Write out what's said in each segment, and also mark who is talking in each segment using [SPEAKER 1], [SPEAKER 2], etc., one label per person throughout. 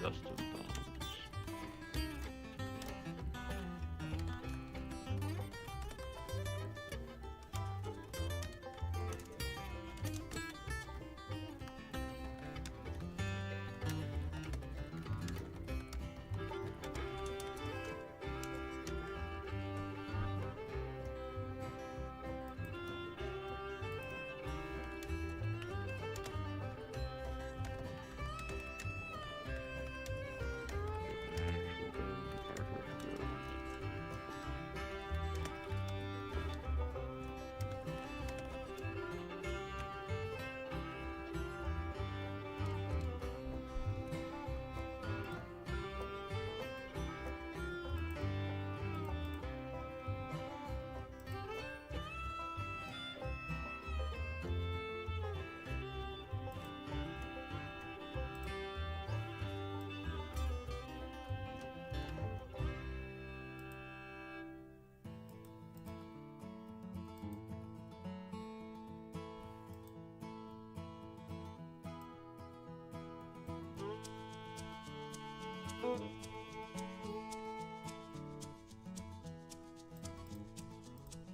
[SPEAKER 1] Dustin Dawes.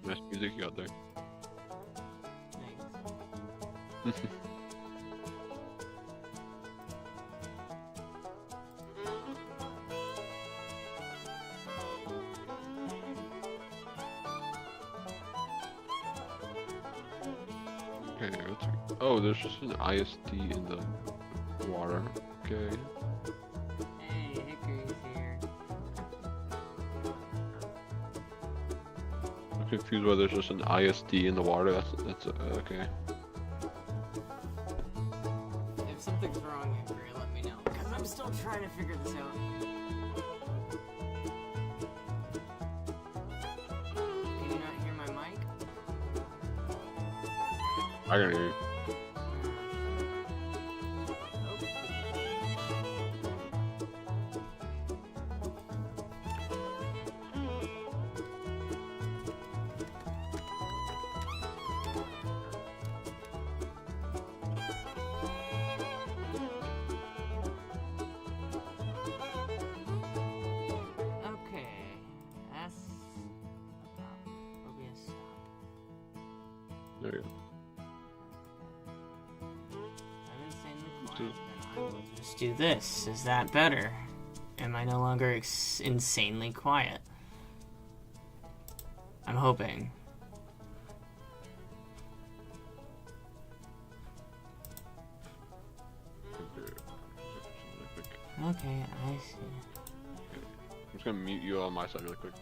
[SPEAKER 1] Nice music you got there.
[SPEAKER 2] Thanks.
[SPEAKER 1] Okay, oh, there's just an ISD in the water. Okay.
[SPEAKER 2] Hey, Hickory's here.
[SPEAKER 1] I'm confused why there's just an ISD in the water. That's okay.
[SPEAKER 2] If something's wrong, Hickory, let me know. Because I'm still trying to figure this out. Can you not hear my mic?
[SPEAKER 1] I can hear you.
[SPEAKER 2] Okay, that's OBS stop.
[SPEAKER 1] There you go.
[SPEAKER 2] I'm insanely quiet, then I will just do this. Is that better? Am I no longer insanely quiet? I'm hoping. Okay, I see.
[SPEAKER 1] I'm just gonna mute you on my side really quick.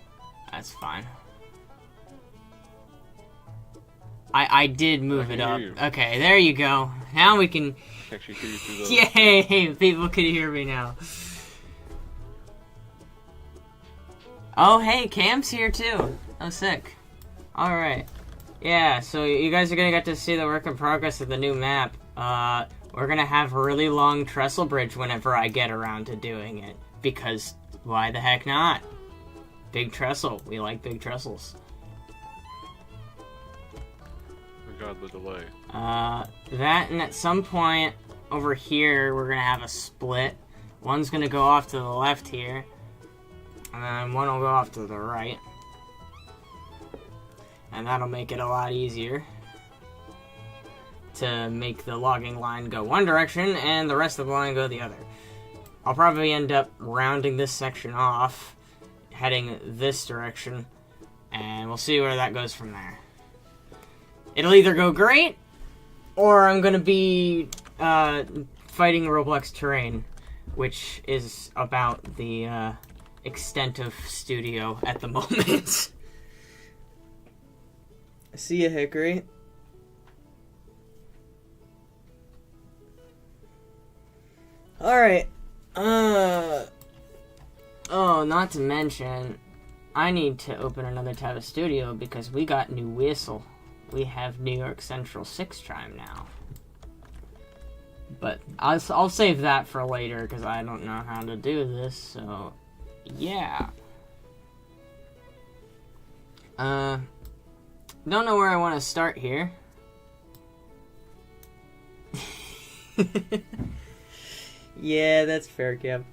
[SPEAKER 2] That's fine. I did move
[SPEAKER 1] I
[SPEAKER 2] it
[SPEAKER 1] can
[SPEAKER 2] up.
[SPEAKER 1] hear you.
[SPEAKER 2] Okay, there you go. Now we can...
[SPEAKER 1] I can actually hear you through the...
[SPEAKER 2] Yay! People can hear me now. Oh, hey, Cam's here too. Oh, sick. Alright. Yeah, so you guys are gonna get to see the work in progress of the new map. We're gonna have a really long trestle bridge whenever I get around to doing it. Because, why the heck not? Big trestle. We like big trestles.
[SPEAKER 1] Oh god, the delay.
[SPEAKER 2] That, and at some point over here, we're gonna have a split. One's gonna go off to the left here, and then one will go off to the right. And that'll make it a lot easier to make the logging line go one direction and the rest of the line go the other. I'll probably end up rounding this section off, heading this direction, and we'll see where that goes from there. It'll either go great, or I'm gonna be fighting Roblox terrain, which is about the extent of studio at the moment. See ya, Hickory. Alright. Oh, not to mention, I need to open another tab of studio because we got new whistle. We have New York Central 6 chime now. But I'll save that for later because I don't know how to do this, so yeah. Don't know where I want to start here. Yeah, that's fair, Cap.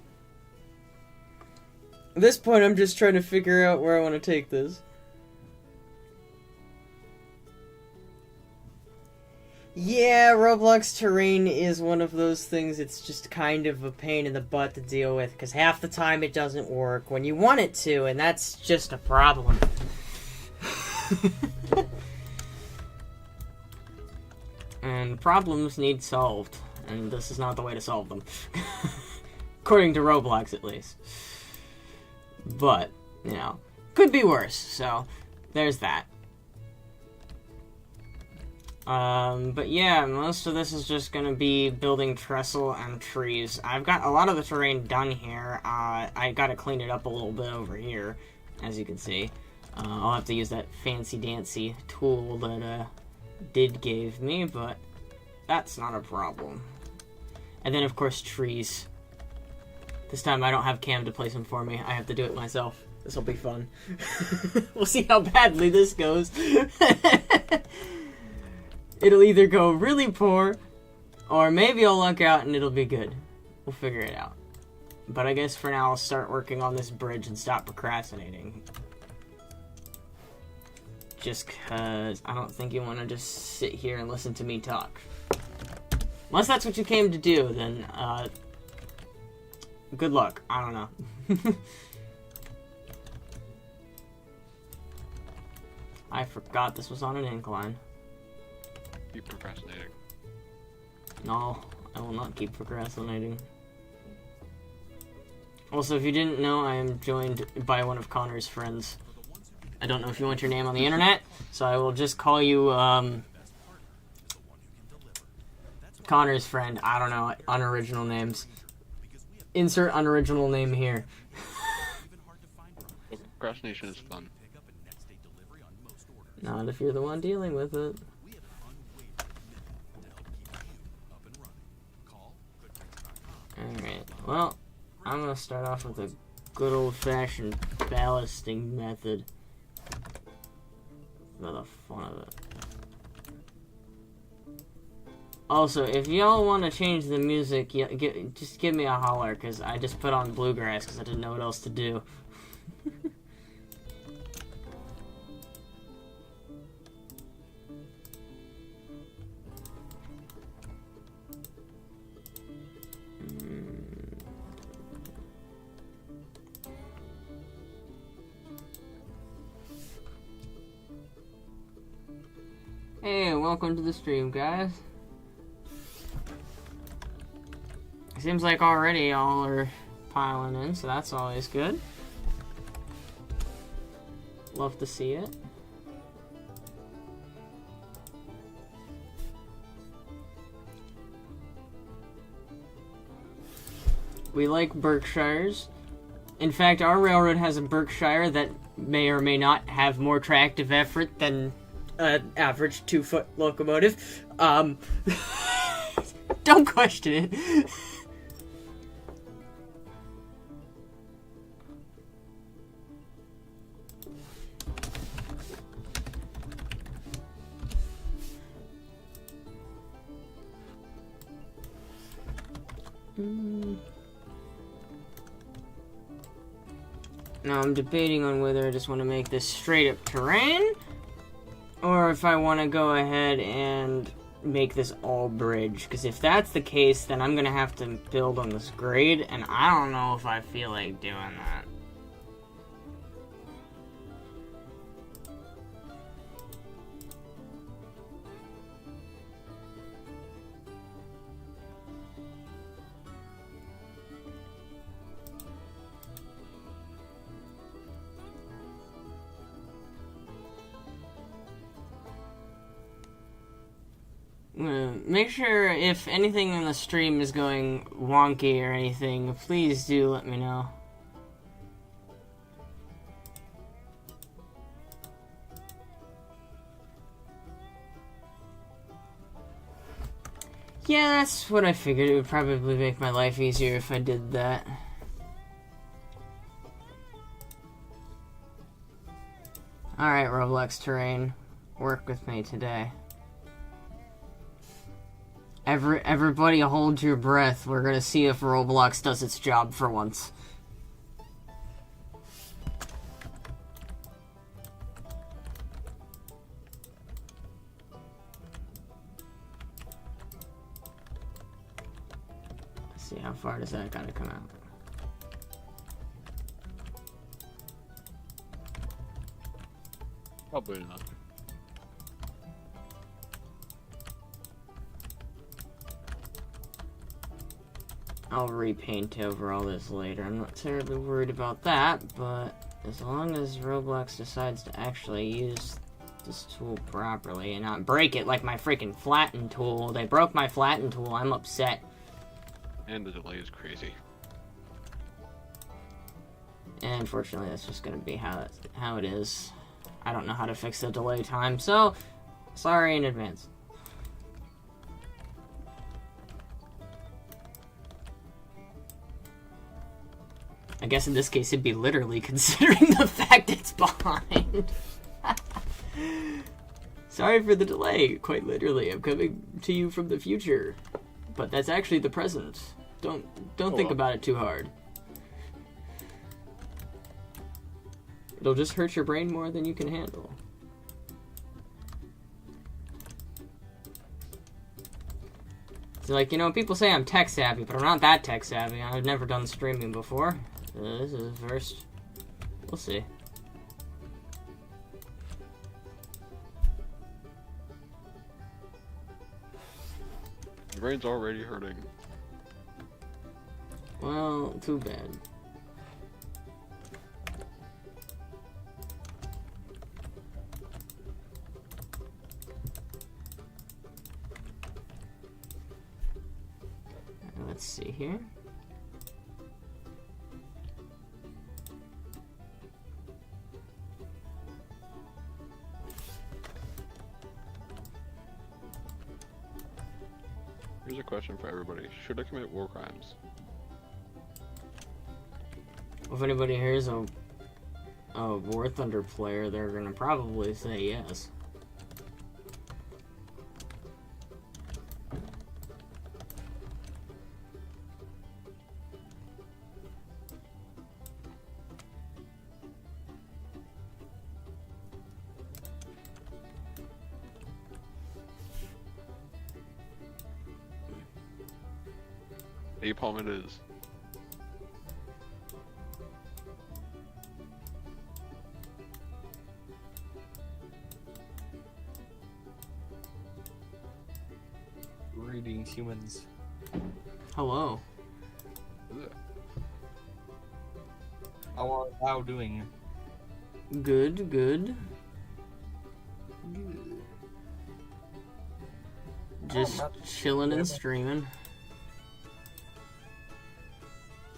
[SPEAKER 2] At this point, I'm just trying to figure out where I want to take this. Yeah, Roblox terrain is one of those things, it's just kind of a pain in the butt to deal with, because half the time it doesn't work when you want it to, and that's just a problem. And problems need solved, and this is not the way to solve them. According to Roblox, at least. But, you know, could be worse, so there's that. But yeah, most of this is just gonna be building trestle and trees. I've got a lot of the terrain done here. I gotta clean it up a little bit over here, as you can see. I'll have to use that fancy-dancy tool that, Did gave me, but that's not a problem. And then, of course, trees. This time I don't have Cam to place them for me. I have to do it myself. This will be fun. We'll see how badly this goes. It'll either go really poor, or maybe I'll luck out and it'll be good. We'll figure it out. But I guess for now I'll start working on this bridge and stop procrastinating. Just cause I don't think you want to just sit here and listen to me talk. Unless that's what you came to do, then, good luck. I don't know. I forgot this was on an incline.
[SPEAKER 1] Keep procrastinating.
[SPEAKER 2] No, I will not keep procrastinating. Also, if you didn't know, I am joined by one of Connor's friends. I don't know if you want your name on the internet, so I will just call you, Connor's friend. I don't know, unoriginal names. Insert unoriginal name here.
[SPEAKER 1] Procrastination is fun.
[SPEAKER 2] Not if you're the one dealing with it. Alright, well, I'm gonna start off with a good old-fashioned ballasting method. For the fun of it. Also, if y'all want to change the music, just give me a holler, because I just put on bluegrass because I didn't know what else to do. Hey, welcome to the stream, guys. Seems like already y'all are piling in, so that's always good. Love to see it. We like Berkshires. In fact, our railroad has a Berkshire that may or may not have more tractive effort than an average 2-foot locomotive. Don't question it. Now I'm debating on whether I just want to make this straight up terrain, or if I want to go ahead and make this all bridge. Because if that's the case, then I'm going to have to build on this grade, and I don't know if I feel like doing that. Make sure if anything in the stream is going wonky or anything, please do let me know. Yeah, that's what I figured. It would probably make my life easier if I did that. Alright, Roblox terrain. Work with me today. Everybody hold your breath. We're gonna see if Roblox does its job for once. Let's see, how far does that gotta come out?
[SPEAKER 1] Probably not.
[SPEAKER 2] I'll repaint over all this later. I'm not terribly worried about that, but as long as Roblox decides to actually use this tool properly and not break it like my freaking flatten tool. They broke my flatten tool. I'm upset.
[SPEAKER 1] And the delay is crazy.
[SPEAKER 2] And unfortunately, that's just going to be how it is. I don't know how to fix the delay time, so sorry in advance. I guess in this case it'd be literally considering the fact it's behind. Sorry for the delay, quite literally. I'm coming to you from the future. But that's actually the present. Don't think about it too hard. It'll just hurt your brain more than you can handle. So, like, you know, people say I'm tech savvy, but I'm not that tech savvy. I've never done streaming before. This is the first. We'll see.
[SPEAKER 1] Your brain's already hurting.
[SPEAKER 2] Well, too bad. Let's see here.
[SPEAKER 1] Here's a question for everybody. Should I commit war crimes?
[SPEAKER 2] If anybody here is a War Thunder player, they're gonna probably say yes.
[SPEAKER 1] Napalm it is.
[SPEAKER 3] Greetings, humans.
[SPEAKER 2] Hello.
[SPEAKER 1] Ugh.
[SPEAKER 3] How are thou doing?
[SPEAKER 2] Good, good. Just
[SPEAKER 3] not
[SPEAKER 2] chilling and
[SPEAKER 3] really.
[SPEAKER 2] streaming.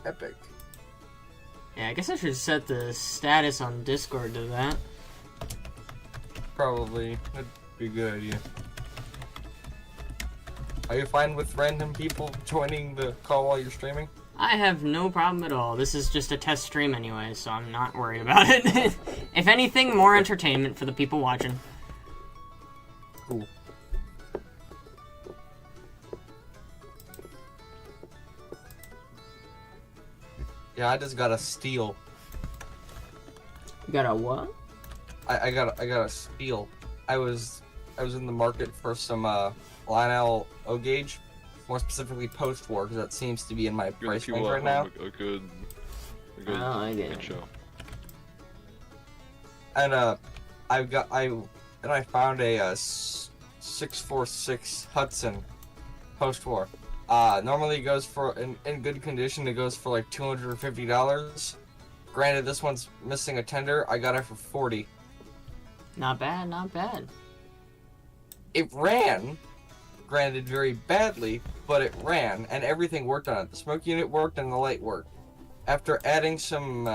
[SPEAKER 3] Epic.
[SPEAKER 2] Yeah, I guess I should set the status on Discord to that.
[SPEAKER 3] Probably. That'd be a good idea. Are you fine with random people joining the call while you're streaming?
[SPEAKER 2] I have no problem at all. This is just a test stream anyway, so I'm not worried about it. If anything, more entertainment for the people watching.
[SPEAKER 3] Cool. Yeah, I just got a steal.
[SPEAKER 2] You got a what?
[SPEAKER 3] I got a steal. I was in the market for some Lionel O-Gauge, more specifically post-war, because that seems to be in my
[SPEAKER 1] Give
[SPEAKER 3] price
[SPEAKER 1] people
[SPEAKER 3] range
[SPEAKER 1] at
[SPEAKER 3] right now.
[SPEAKER 1] home a good
[SPEAKER 2] I get
[SPEAKER 1] good
[SPEAKER 2] it.
[SPEAKER 1] show.
[SPEAKER 3] And I found a 646 Hudson post-war. Normally it goes for in good condition. It goes for like $250. Granted, this one's missing a tender. I got it for $40.
[SPEAKER 2] Not bad, not bad.
[SPEAKER 3] It ran, granted very badly, but it ran and everything worked on it. The smoke unit worked and the light worked. After adding some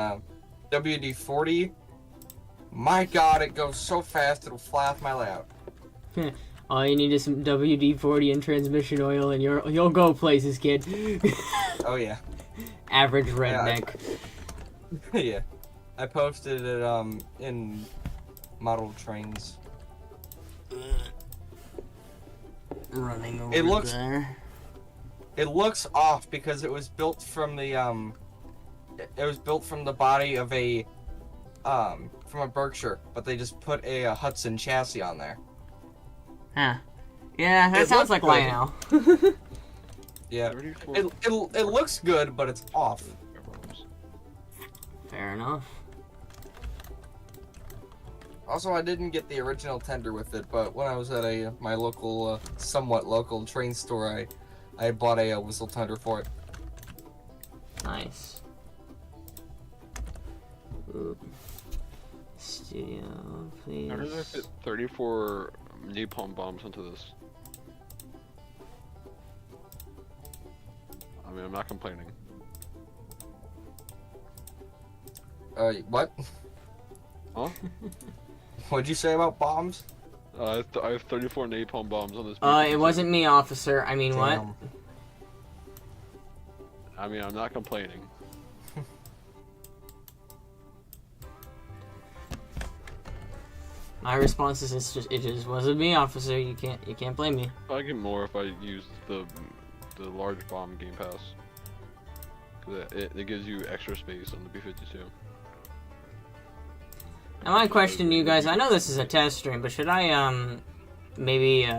[SPEAKER 3] WD-40, my God, it goes so fast it'll fly off my lap.
[SPEAKER 2] All you need is some WD-40 and transmission oil, and you'll go places, kid.
[SPEAKER 3] Oh yeah.
[SPEAKER 2] Average redneck.
[SPEAKER 3] Yeah. I posted it in model trains.
[SPEAKER 2] running over
[SPEAKER 3] It looks-
[SPEAKER 2] there.
[SPEAKER 3] It looks off because it was built from the body of a from a Berkshire, but they just put a Hudson chassis on there.
[SPEAKER 2] Huh. Yeah, that
[SPEAKER 3] It
[SPEAKER 2] sounds
[SPEAKER 3] looks
[SPEAKER 2] like
[SPEAKER 3] good.
[SPEAKER 2] Lionel.
[SPEAKER 3] Yeah.
[SPEAKER 1] 34
[SPEAKER 3] It looks good, but it's off.
[SPEAKER 1] bombs.
[SPEAKER 2] Fair enough.
[SPEAKER 3] Also, I didn't get the original tender with it, but when I was at my local, somewhat local train store, I bought a whistle tender for it.
[SPEAKER 2] Nice. Oop. Studio, please.
[SPEAKER 1] How did I fit 34 napalm bombs into this? I mean, I'm not complaining.
[SPEAKER 3] What?
[SPEAKER 1] Huh?
[SPEAKER 3] What'd you say about bombs?
[SPEAKER 1] I have 34 napalm bombs on this.
[SPEAKER 2] It wasn't me, officer. I mean, what?
[SPEAKER 3] Damn.
[SPEAKER 1] I mean, I'm not complaining.
[SPEAKER 2] My response is it just wasn't me, officer. You can't blame me.
[SPEAKER 1] I get more if I use the large bomb game pass. 'Cause it gives you extra space on the B-52.
[SPEAKER 2] Now my question to you guys, I know this is a test stream, but should I maybe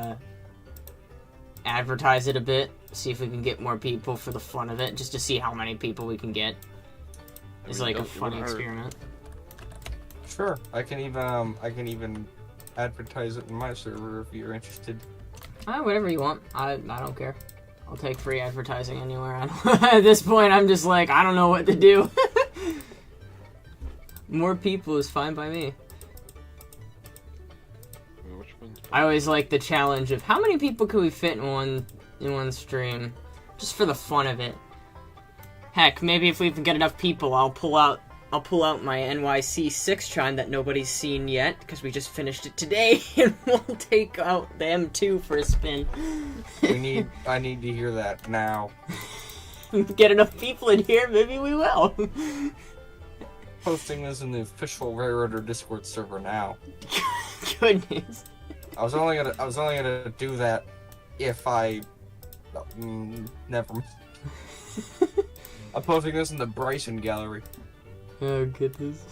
[SPEAKER 2] advertise it a bit? See if we can get more people for the fun of it, just to see how many people we can get. It's like a funny experiment.
[SPEAKER 3] Sure. I can even advertise it in my server if you're interested.
[SPEAKER 2] Whatever you want. I don't care. I'll take free advertising anywhere. At this point, I'm just like, I don't know what to do. More people is fine by me.
[SPEAKER 1] Which one?
[SPEAKER 2] I always like the challenge of how many people can we fit in one stream, just for the fun of it. Heck, maybe if we can get enough people, I'll pull out my NYC 6 chime that nobody's seen yet, because we just finished it today, and we'll take out the M2 for a spin.
[SPEAKER 3] I need to hear that now.
[SPEAKER 2] Get enough people in here, maybe we will.
[SPEAKER 3] Posting this in the official Railroader Discord server now.
[SPEAKER 2] Goodness.
[SPEAKER 3] I was only gonna do that if I never. I'm posting this in the Bryson gallery.
[SPEAKER 2] Oh goodness.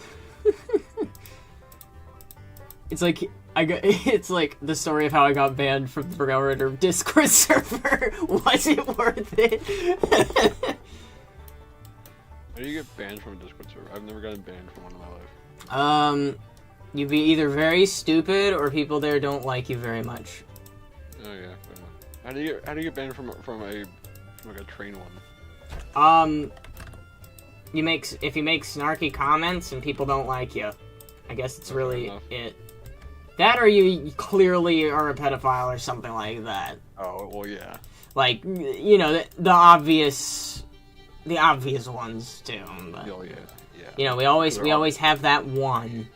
[SPEAKER 2] It's like the story of how I got banned from the Railroader Discord server. Was it worth it?
[SPEAKER 1] How do you get banned from a Discord server? I've never gotten banned from one in my life.
[SPEAKER 2] You'd be either very stupid or people there don't like you very much.
[SPEAKER 1] Oh yeah. How do you get banned from a train one?
[SPEAKER 2] If you make snarky comments and people don't like you, I guess it's really it. That or you clearly are a pedophile or something like that.
[SPEAKER 1] Oh well, yeah.
[SPEAKER 2] Like, you know, the obvious ones too. But,
[SPEAKER 1] Oh yeah.
[SPEAKER 2] you know, we always have that one.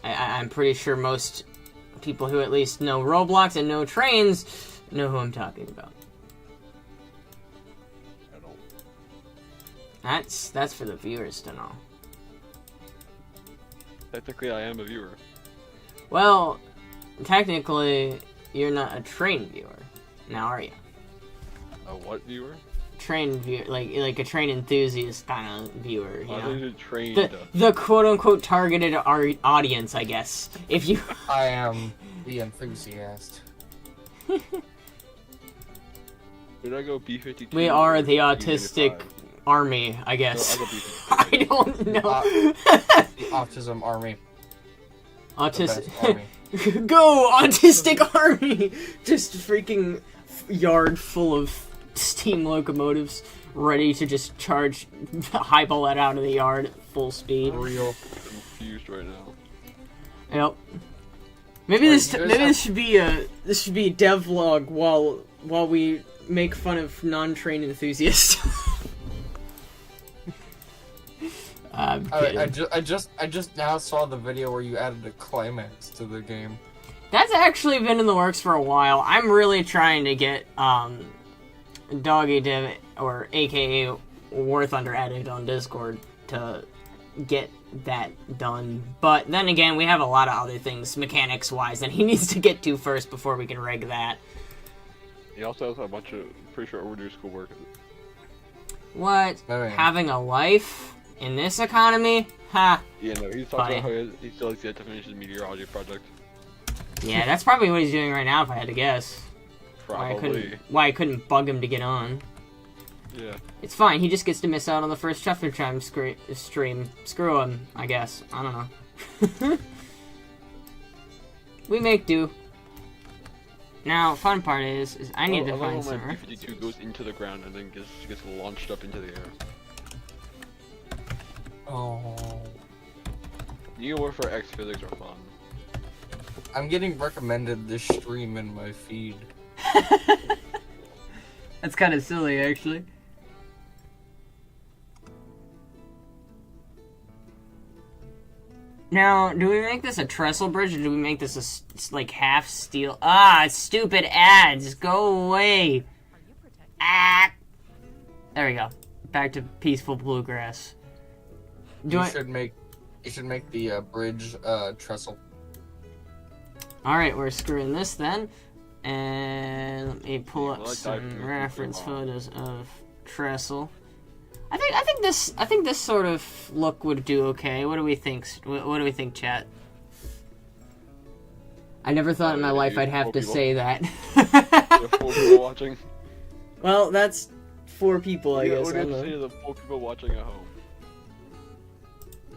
[SPEAKER 2] I'm pretty sure most people who at least know Roblox and know trains know who I'm talking about.
[SPEAKER 1] I don't.
[SPEAKER 2] That's for the viewers to know.
[SPEAKER 1] Technically, I am a viewer.
[SPEAKER 2] Well, technically, you're not a train viewer. Now, are you?
[SPEAKER 1] A what viewer?
[SPEAKER 2] Train viewer, like a train enthusiast kind of viewer, you
[SPEAKER 1] I
[SPEAKER 2] know?
[SPEAKER 1] think you're trained.
[SPEAKER 2] The quote-unquote targeted audience, I guess. If you...
[SPEAKER 3] I am the enthusiast.
[SPEAKER 1] Did I go B-52?
[SPEAKER 2] We are the
[SPEAKER 1] or
[SPEAKER 2] autistic
[SPEAKER 1] B-55?
[SPEAKER 2] army, I guess.
[SPEAKER 1] No, I go B-52.
[SPEAKER 2] I don't know.
[SPEAKER 3] The autism army. The
[SPEAKER 2] Autistic...
[SPEAKER 3] best army.
[SPEAKER 2] Go, autistic army! Just freaking yard full of steam locomotives ready to just charge highball it out of the yard at full speed.
[SPEAKER 3] Real.
[SPEAKER 1] Confused right now.
[SPEAKER 2] Yep. Maybe
[SPEAKER 3] Wait,
[SPEAKER 2] this should be a devlog while we make fun of non-train enthusiasts. I'm kidding.
[SPEAKER 3] I just now saw the video where you added a climax to the game.
[SPEAKER 2] That's actually been in the works for a while. I'm really trying to get Doggy Dev, or AKA War Thunder Addict on Discord, to get that done. But then again, we have a lot of other things, mechanics-wise, that he needs to get to first before we can rig that.
[SPEAKER 1] He also has a bunch of pretty sure overdue schoolwork.
[SPEAKER 2] What?
[SPEAKER 3] Alright.
[SPEAKER 2] Having a life in this economy? Ha!
[SPEAKER 1] Yeah, no, he's
[SPEAKER 2] Funny.
[SPEAKER 1] talking about how he still has yet to finish his meteorology project.
[SPEAKER 2] Yeah, that's probably what he's doing right now, if I had to guess.
[SPEAKER 1] Probably.
[SPEAKER 2] Why I couldn't bug him to get on.
[SPEAKER 1] Yeah.
[SPEAKER 2] It's fine, he just gets to miss out on the first Chuffer Chime stream. Screw him, I guess. I don't know. We make do. Now, fun part is I need to find
[SPEAKER 1] when
[SPEAKER 2] somewhere.
[SPEAKER 1] B-52 goes into the ground and then gets launched up into the air.
[SPEAKER 3] Oh.
[SPEAKER 1] New Warfare X physics are fun.
[SPEAKER 3] I'm getting recommended this stream in my feed.
[SPEAKER 2] That's kind of silly, actually. Now, do we make this a trestle bridge, or do we make this like half steel? Ah, stupid ads! Go away! Ah! There we go. Back to peaceful bluegrass.
[SPEAKER 3] You should make the bridge trestle.
[SPEAKER 2] Alright, we're screwing this then. And let me pull up
[SPEAKER 1] Well, I
[SPEAKER 2] some
[SPEAKER 1] typed it.
[SPEAKER 2] reference photos of trestle. I think this sort of look would do okay. What do we think? What do we think, chat? I never thought in my life I'd have to say that.
[SPEAKER 1] You have 4 people watching.
[SPEAKER 2] Well, that's 4 people, I guess.
[SPEAKER 1] What do
[SPEAKER 2] I
[SPEAKER 1] you
[SPEAKER 2] don't
[SPEAKER 1] have to say
[SPEAKER 2] know.
[SPEAKER 1] to the 4 people watching at home?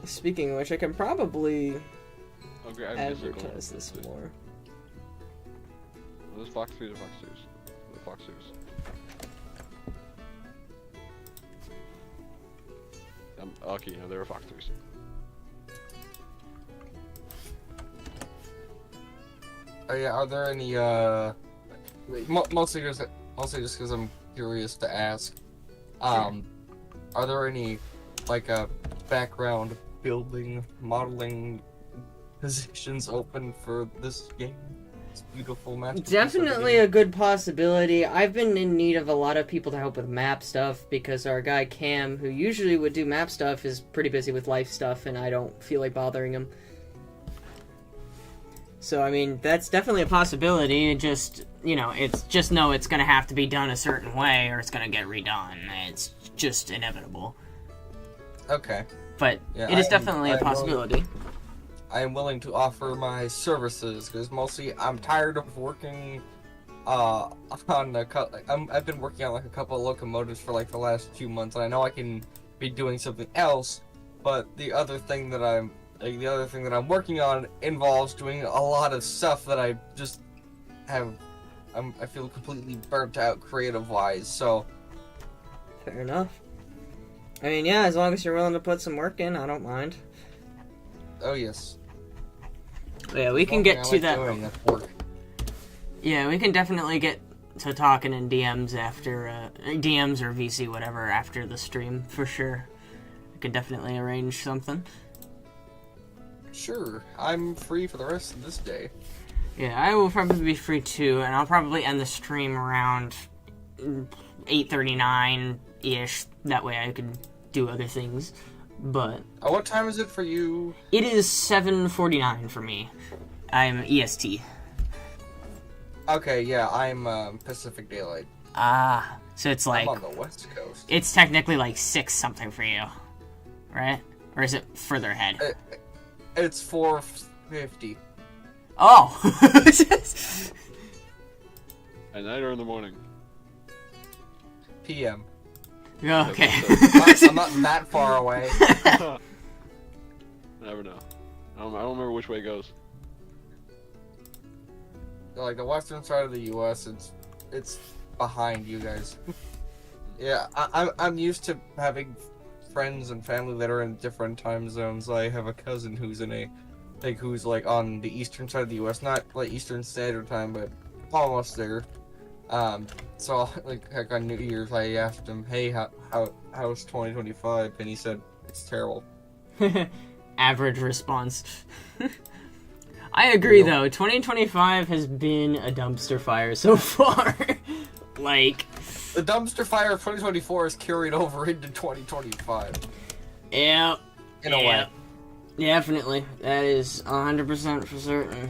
[SPEAKER 2] Speaking of which, I can probably
[SPEAKER 1] Okay, I have
[SPEAKER 2] advertise this more.
[SPEAKER 1] Those Fox 2s or Fox 2s? The Fox 2s. Okay, no, they were Fox 2s.
[SPEAKER 3] Oh yeah, are there any mostly just because I'm curious to ask. Are there any like background building modeling positions open for this game? This beautiful masterpiece of a
[SPEAKER 2] Definitely
[SPEAKER 3] game?
[SPEAKER 2] a good possibility. I've been in need of a lot of people to help with map stuff because our guy Cam, who usually would do map stuff, is pretty busy with life stuff, and I don't feel like bothering him. So, I mean, that's definitely a possibility. Just, you know, it's gonna have to be done a certain way or it's gonna get redone. It's just inevitable.
[SPEAKER 3] Okay.
[SPEAKER 2] But
[SPEAKER 3] Yeah,
[SPEAKER 2] it is
[SPEAKER 3] I am-
[SPEAKER 2] definitely a
[SPEAKER 3] I am
[SPEAKER 2] possibility.
[SPEAKER 3] I am willing to offer my services because mostly I'm tired of working on I've been working on like a couple of locomotives for like the last 2 months, and I know I can be doing something else, but the other thing that I'm working on involves doing a lot of stuff that I just I feel completely burnt out creative wise. So
[SPEAKER 2] Fair enough. I mean, yeah, as long as you're willing to put some work in, I don't mind.
[SPEAKER 3] oh yes.
[SPEAKER 2] Yeah, we can
[SPEAKER 3] One
[SPEAKER 2] get
[SPEAKER 3] thing I
[SPEAKER 2] to
[SPEAKER 3] like
[SPEAKER 2] that.
[SPEAKER 3] doing, that's work.
[SPEAKER 2] Yeah, we can definitely get to talking in DMs after, DMs or VC, whatever, after the stream, for sure. We can definitely arrange something.
[SPEAKER 3] Sure, I'm free for the rest of this day.
[SPEAKER 2] Yeah, I will probably be free too, and I'll probably end the stream around 8:39-ish. That way I can do other things. But
[SPEAKER 3] What time is it for you?
[SPEAKER 2] it is 7:49 for me. I'm EST.
[SPEAKER 3] Okay, yeah, I'm Pacific Daylight.
[SPEAKER 2] Ah, so it's like,
[SPEAKER 3] I'm on the West Coast.
[SPEAKER 2] it's technically like 6 something for you, right? Or is it further ahead?
[SPEAKER 3] It's 4:50.
[SPEAKER 2] Oh!
[SPEAKER 1] At night or in the morning?
[SPEAKER 3] PM.
[SPEAKER 2] Okay.
[SPEAKER 3] I'm not that far away.
[SPEAKER 1] Never know. I don't remember which way it goes.
[SPEAKER 3] Like the western side of the U.S., it's behind you guys. Yeah, I'm used to having friends and family that are in different time zones. I have a cousin who's who's like on the eastern side of the U.S., not like Eastern Standard Time, but almost there. So like heck, on New Year's, I asked him, "Hey, how's 2025?" And he said, "It's terrible."
[SPEAKER 2] Average response. I agree, though. 2025 has been a dumpster fire so far. Like,
[SPEAKER 3] The dumpster fire of 2024 is carried over into 2025.
[SPEAKER 2] yeah.
[SPEAKER 3] In a way.
[SPEAKER 2] Definitely. That is 100% for certain.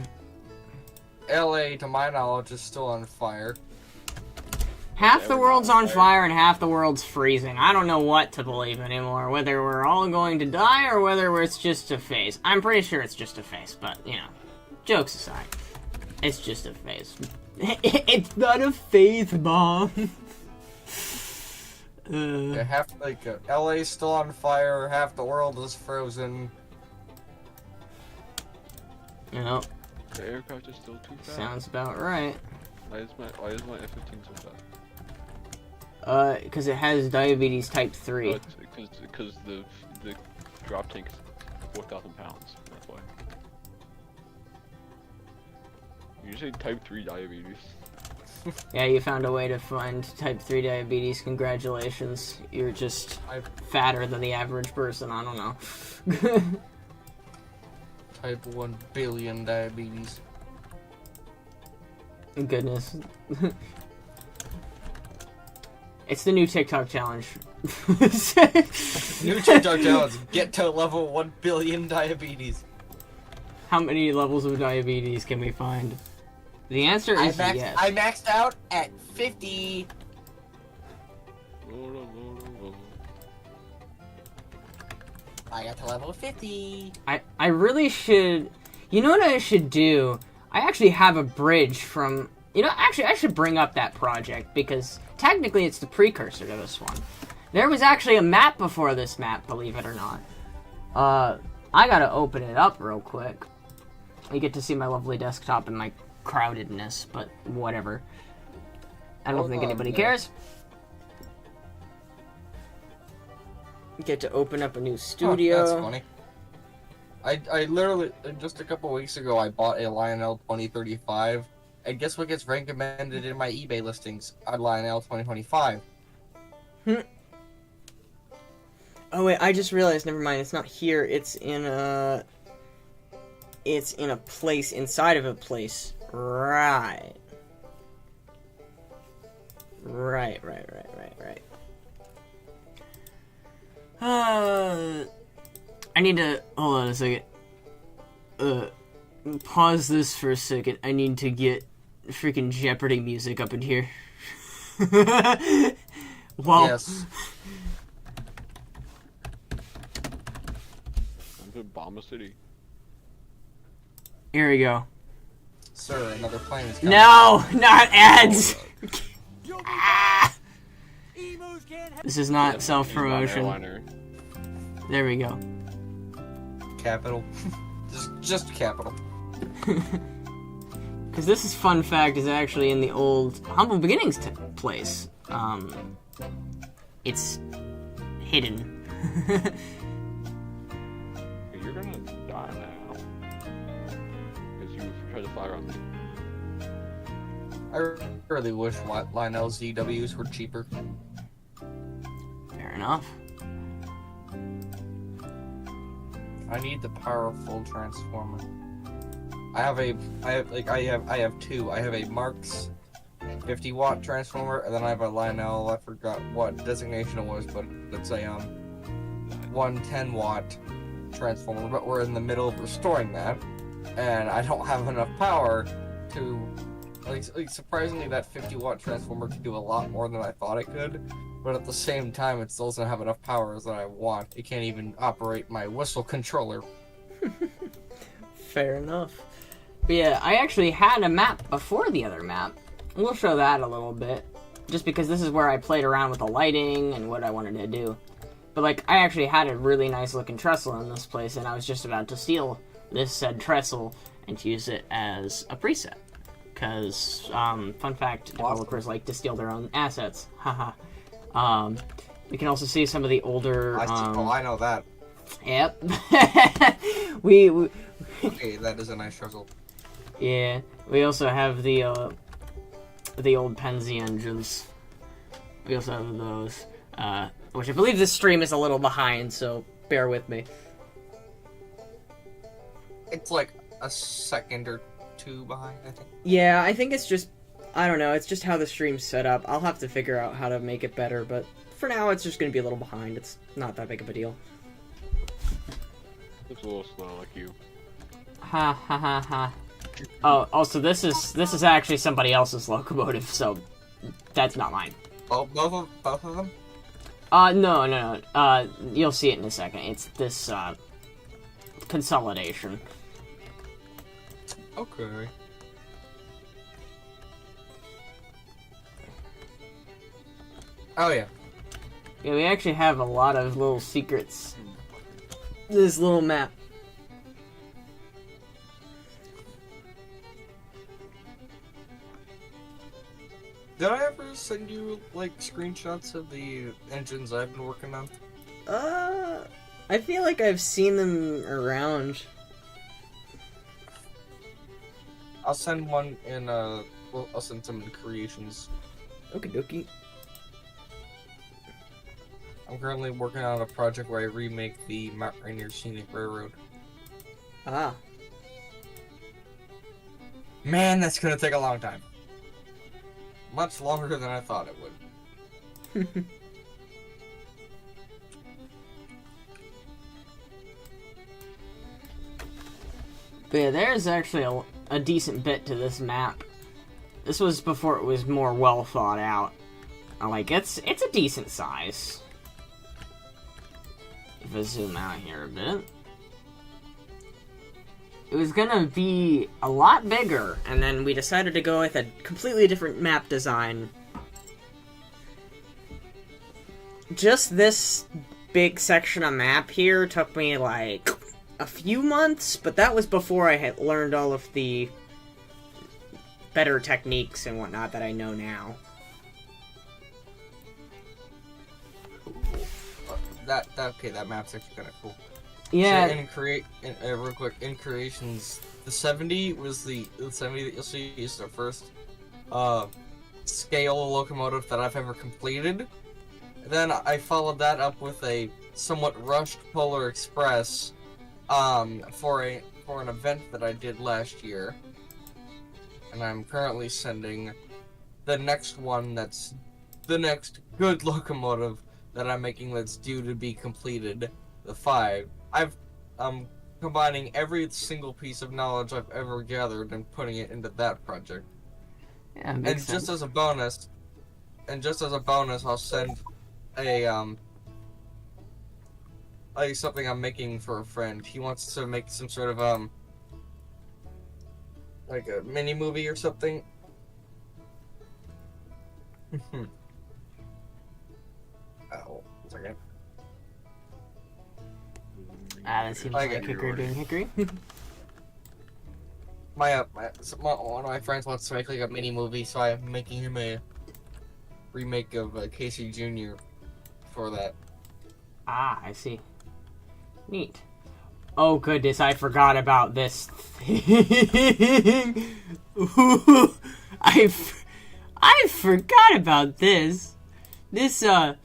[SPEAKER 3] LA, to my knowledge, is still on fire.
[SPEAKER 2] Half the world's on fire and half the world's freezing. I don't know what to believe anymore. Whether we're all going to die or whether it's just a phase. I'm pretty sure it's just a phase, but, you know, jokes aside. It's just a phase. It's not a phase, Mom.
[SPEAKER 3] Yeah, LA's still on fire, half the world is frozen.
[SPEAKER 2] You know,
[SPEAKER 1] The aircraft is still too fast.
[SPEAKER 2] sounds about right.
[SPEAKER 1] Why is my F-15 so fast?
[SPEAKER 2] Because it has diabetes type 3.
[SPEAKER 1] Because the drop tank is 4,000 pounds. That's why. You say type 3 diabetes.
[SPEAKER 2] Yeah, you found a way to find type 3 diabetes. Congratulations. You're just fatter than the average person. I don't know.
[SPEAKER 3] Type 1 billion diabetes.
[SPEAKER 2] Goodness. It's the new TikTok challenge.
[SPEAKER 3] New TikTok challenge. Get to level 1 billion diabetes.
[SPEAKER 2] How many levels of diabetes can we find? The answer is yes.
[SPEAKER 3] I maxed out at 50. I got to level 50.
[SPEAKER 2] I really should... You know what I should do? I actually have a bridge from... You know, actually, I should bring up that project, because technically it's the precursor to this one. There was actually a map before this map, believe it or not. I gotta open it up real quick. You get to see my lovely desktop and my crowdedness, but whatever. I don't think anybody cares. Get to open up a new studio.
[SPEAKER 3] Oh, that's funny. I literally, just a couple weeks ago, I bought a Lionel 2035, and guess what gets recommended in my eBay listings? A Lionel 2025.
[SPEAKER 2] Oh wait, I just realized, never mind, it's not here, it's in a... It's in a place inside of a place. Right. Right. I need to... Hold on a second. Pause this for a second. I need to get freaking Jeopardy music up in here. Wow.
[SPEAKER 3] Yes.
[SPEAKER 1] I'm to bomb a city.
[SPEAKER 2] Here we go.
[SPEAKER 3] Sir, another plane is coming.
[SPEAKER 2] No! Not ads! Ah! This is not self-promotion. There we go.
[SPEAKER 3] Capital. just capital.
[SPEAKER 2] Because this is fun fact is actually in the old Humble Beginnings place. It's hidden.
[SPEAKER 1] You're gonna die now. Because you tried to fire on me.
[SPEAKER 3] I really wish Lionel ZWs were cheaper.
[SPEAKER 2] Fair enough.
[SPEAKER 3] I need the powerful transformer. I have two. I have a Marx 50 watt transformer, and then I have a Lionel. I forgot what designation it was, but it's a 110 watt transformer. But we're in the middle of restoring that, and I don't have enough power to. Surprisingly, that 50 watt transformer can do a lot more than I thought it could. But at the same time, it still doesn't have enough power that I want. It can't even operate my whistle controller.
[SPEAKER 2] Fair enough. But yeah, I actually had a map before the other map. We'll show that a little bit. Just because this is where I played around with the lighting and what I wanted to do. But like, I actually had a really nice looking trestle in this place, and I was just about to steal this said trestle and use it as a preset. Because, fun fact, developers like to steal their own assets. Haha. We can also see some of the older.
[SPEAKER 3] I know that.
[SPEAKER 2] Yep. we
[SPEAKER 3] Okay, that is a nice trestle.
[SPEAKER 2] Yeah. We also have the old Penzi engines. We also have those. Which I believe this stream is a little behind, so bear with me.
[SPEAKER 3] It's like a second or two behind, I think.
[SPEAKER 2] Yeah, I think it's just, I don't know, it's just how the stream's set up. I'll have to figure out how to make it better, but for now it's just going to be a little behind. It's not that big of a deal.
[SPEAKER 1] It's a little slow, like you.
[SPEAKER 2] Ha ha ha ha. Oh, also this is actually somebody else's locomotive, so that's not mine.
[SPEAKER 3] Oh, both of them?
[SPEAKER 2] No. You'll see it in a second. It's this, consolidation.
[SPEAKER 3] Okay. Oh, yeah.
[SPEAKER 2] Yeah, we actually have a lot of little secrets. This little map.
[SPEAKER 3] Did I ever send you, like, screenshots of the engines I've been working on?
[SPEAKER 2] I feel like I've seen them around.
[SPEAKER 3] I'll send one in, well, I'll send some in creations.
[SPEAKER 2] Okie dokie.
[SPEAKER 3] I'm currently working on a project where I remake the Mount Rainier Scenic Railroad.
[SPEAKER 2] Ah.
[SPEAKER 3] Man, that's gonna take a long time. Much longer than I thought it would.
[SPEAKER 2] But yeah, there's actually a decent bit to this map. This was before it was more well thought out. Like, it's a decent size. If I zoom out here a bit. It was gonna be a lot bigger, and then we decided to go with a completely different map design. Just this big section of map here took me, like, a few months, but that was before I had learned all of the better techniques and whatnot that I know now.
[SPEAKER 3] That map's actually kind of cool.
[SPEAKER 2] Yeah.
[SPEAKER 3] So real quick, in creations, the 70 was the 70 that you'll see is the first scale locomotive that I've ever completed. Then I followed that up with a somewhat rushed Polar Express for an event that I did last year. And I'm currently sending the next one that's the next good locomotive that I'm making that's due to be completed, the 5. I'm combining every single piece of knowledge I've ever gathered and putting it into that project.
[SPEAKER 2] Yeah,
[SPEAKER 3] And
[SPEAKER 2] makes sense.
[SPEAKER 3] just as a bonus, I'll send something I'm making for a friend. He wants to make some sort of like a mini movie or something. Oh, one second.
[SPEAKER 2] That seems
[SPEAKER 3] I
[SPEAKER 2] like
[SPEAKER 3] get your
[SPEAKER 2] Hickory
[SPEAKER 3] order.
[SPEAKER 2] doing Hickory.
[SPEAKER 3] One of my friends wants to make like a mini movie, so I'm making him a remake of Casey Jr. for that.
[SPEAKER 2] Ah, I see. Neat. Oh goodness, I forgot about this thing. Ooh, I forgot about this. This, oh,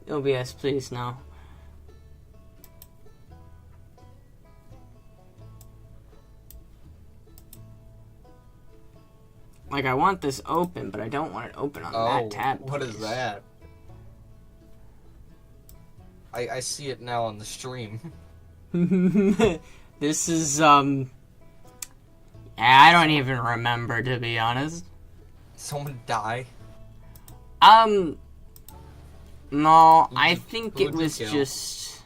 [SPEAKER 2] OBS, please, no. Like, I want this open, but I don't want it open on that tab.
[SPEAKER 3] What is
[SPEAKER 2] please.
[SPEAKER 3] that? I see it now on the stream.
[SPEAKER 2] This is, I don't even remember, to be honest.
[SPEAKER 3] Someone die?
[SPEAKER 2] No, I
[SPEAKER 3] you-
[SPEAKER 2] think
[SPEAKER 3] who'd
[SPEAKER 2] it
[SPEAKER 3] you
[SPEAKER 2] was
[SPEAKER 3] kill?
[SPEAKER 2] just...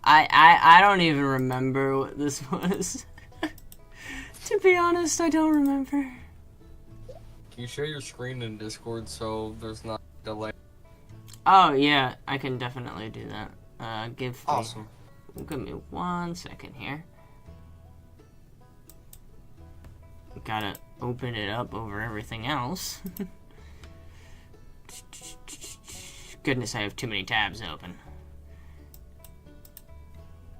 [SPEAKER 2] I don't even remember what this was. To be honest, I don't remember.
[SPEAKER 3] Can you share your screen in Discord so there's not delay?
[SPEAKER 2] Oh, yeah, I can definitely do that. Give
[SPEAKER 3] Awesome.
[SPEAKER 2] me 1 second here. Gotta open it up over everything else. Goodness, I have too many tabs open.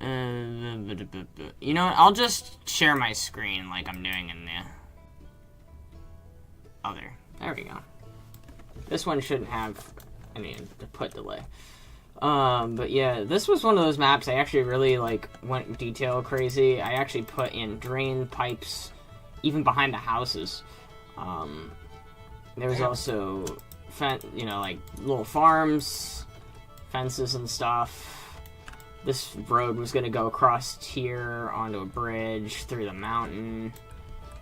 [SPEAKER 2] You know what? I'll just share my screen like I'm doing in the other. There we go. This one shouldn't have any input delay. But yeah, this was one of those maps I actually really went detail crazy. I actually put in drain pipes even behind the houses. There was also little farms, fences and stuff. this road was going to go across here onto a bridge through the mountain.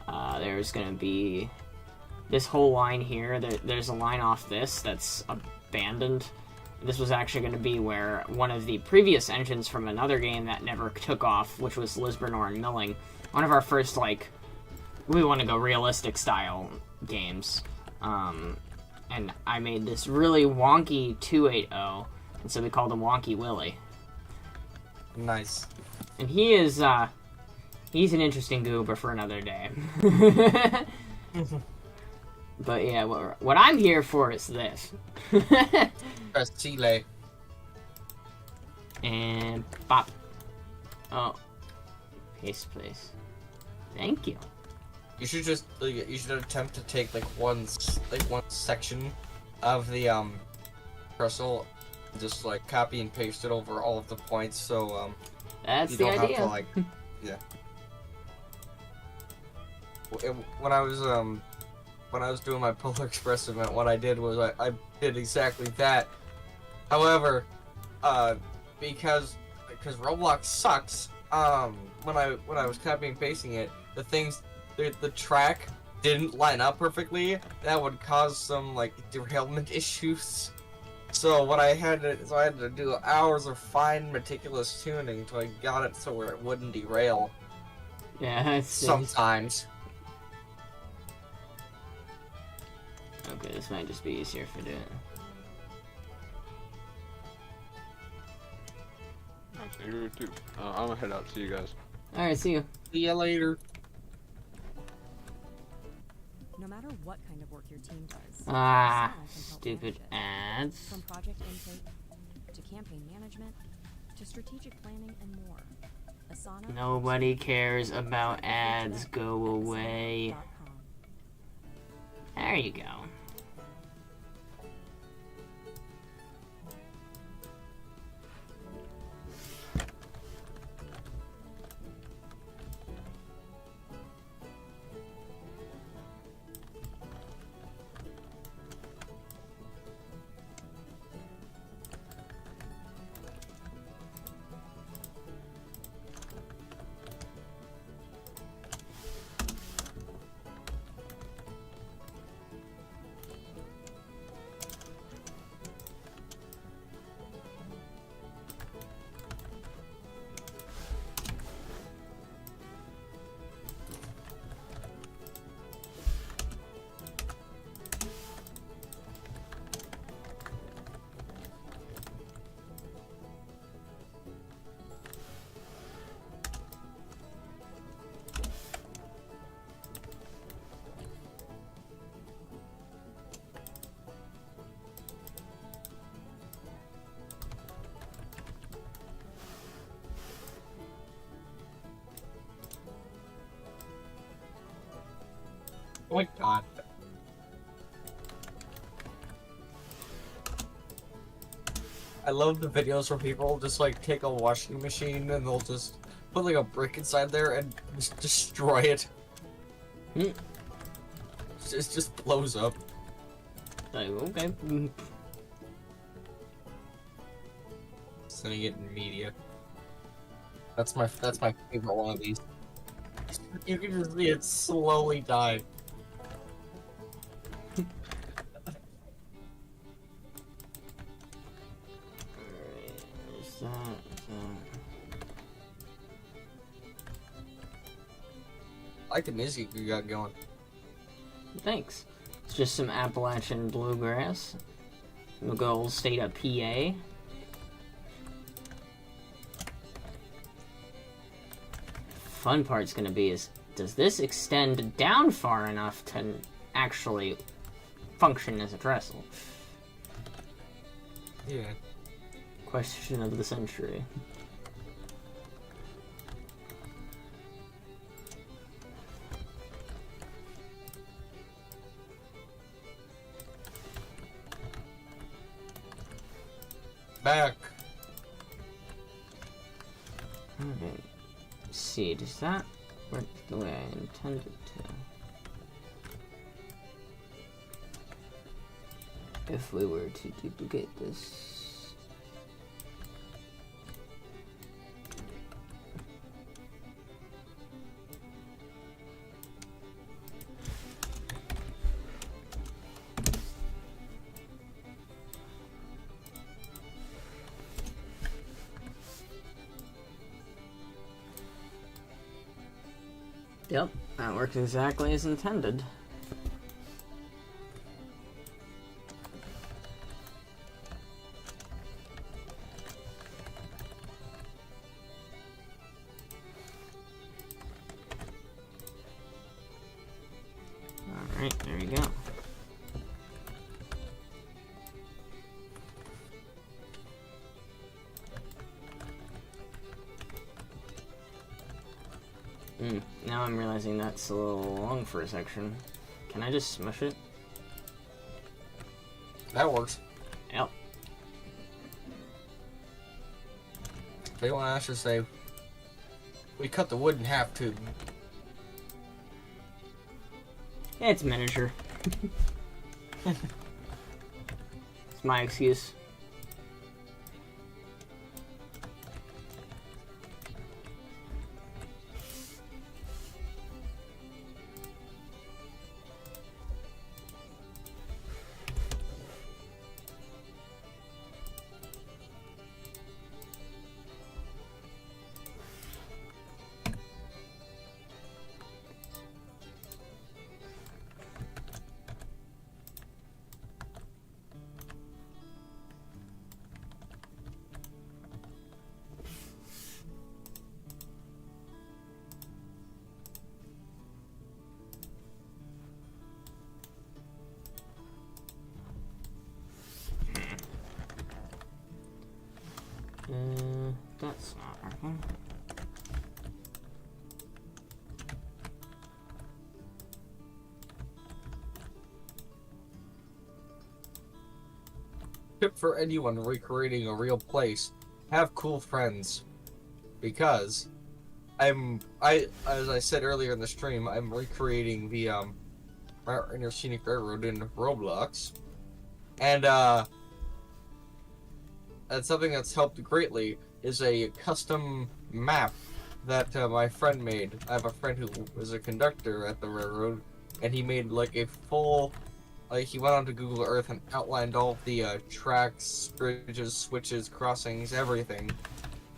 [SPEAKER 2] There's going to be this whole line here. There's a line off this that's abandoned. This was actually going to be where one of the previous engines from another game that never took off, which was Lisbonor and Milling, one of our first, like, we want to go realistic style games. And I made this really wonky 280, and so we called him Wonky Willie.
[SPEAKER 3] Nice.
[SPEAKER 2] And he is, he's an interesting goober for another day. But yeah, what I'm here for is this.
[SPEAKER 3] Press Chile.
[SPEAKER 2] And pop. Oh. Paste, please. Thank you.
[SPEAKER 3] You should just you should attempt to take like one section of the trestle, just like copy and paste it over all of the points, so
[SPEAKER 2] That's
[SPEAKER 3] you
[SPEAKER 2] the
[SPEAKER 3] don't
[SPEAKER 2] idea.
[SPEAKER 3] have to like yeah. When I was doing my Polar Express event, what I did was I did exactly that. However, because Roblox sucks, when I was copying and pasting it, the track didn't line up perfectly. That would cause some like derailment issues. So I had to do hours of fine, meticulous tuning until I got it so where it wouldn't derail.
[SPEAKER 2] Yeah, that's
[SPEAKER 3] Sometimes.
[SPEAKER 2] Okay, this might just be easier for doing.
[SPEAKER 1] Okay, here too. I'm gonna head out. See you guys.
[SPEAKER 2] Alright, see you.
[SPEAKER 3] See ya later.
[SPEAKER 4] No matter what kind of work your team does.
[SPEAKER 2] Ah,
[SPEAKER 4] Asana can help
[SPEAKER 2] stupid
[SPEAKER 4] manage it.
[SPEAKER 2] ads.
[SPEAKER 4] From project intake to campaign management to strategic planning and more. Asana.
[SPEAKER 2] Nobody cares about ads. Go away. There you go.
[SPEAKER 3] Oh my god. I love the videos where people just like take a washing machine and they'll just put like a brick inside there and just destroy it.
[SPEAKER 2] Hmm.
[SPEAKER 3] It just blows up.
[SPEAKER 2] Like, okay.
[SPEAKER 3] Sending it in media. That's my favorite one of these. You can just see it slowly die. I like the music you got going.
[SPEAKER 2] Thanks. It's just some Appalachian bluegrass. We'll go state of PA. Fun part's gonna be is, does this extend down far enough to actually function as a trestle?
[SPEAKER 3] Yeah.
[SPEAKER 2] Question of the century.
[SPEAKER 3] Back.
[SPEAKER 2] Okay. Let's see, does that work the way I intended to? If we were to duplicate this. Yep, that works exactly as intended. Alright, there you go. Now I'm realizing that's a little long for a section. Can I just smush it?
[SPEAKER 3] That works.
[SPEAKER 2] Yep.
[SPEAKER 3] They want us to say, we cut the wood in half too.
[SPEAKER 2] It's miniature. It's my excuse. That's not working.
[SPEAKER 3] Tip for anyone recreating a real place: have cool friends, because as I said earlier in the stream, I'm recreating the Mount Rainier Scenic Railroad in Roblox, and something that's helped greatly is a custom map that my friend made. I have a friend who was a conductor at the railroad, and he made like a full, he went onto Google Earth and outlined all of the tracks, bridges, switches, crossings, everything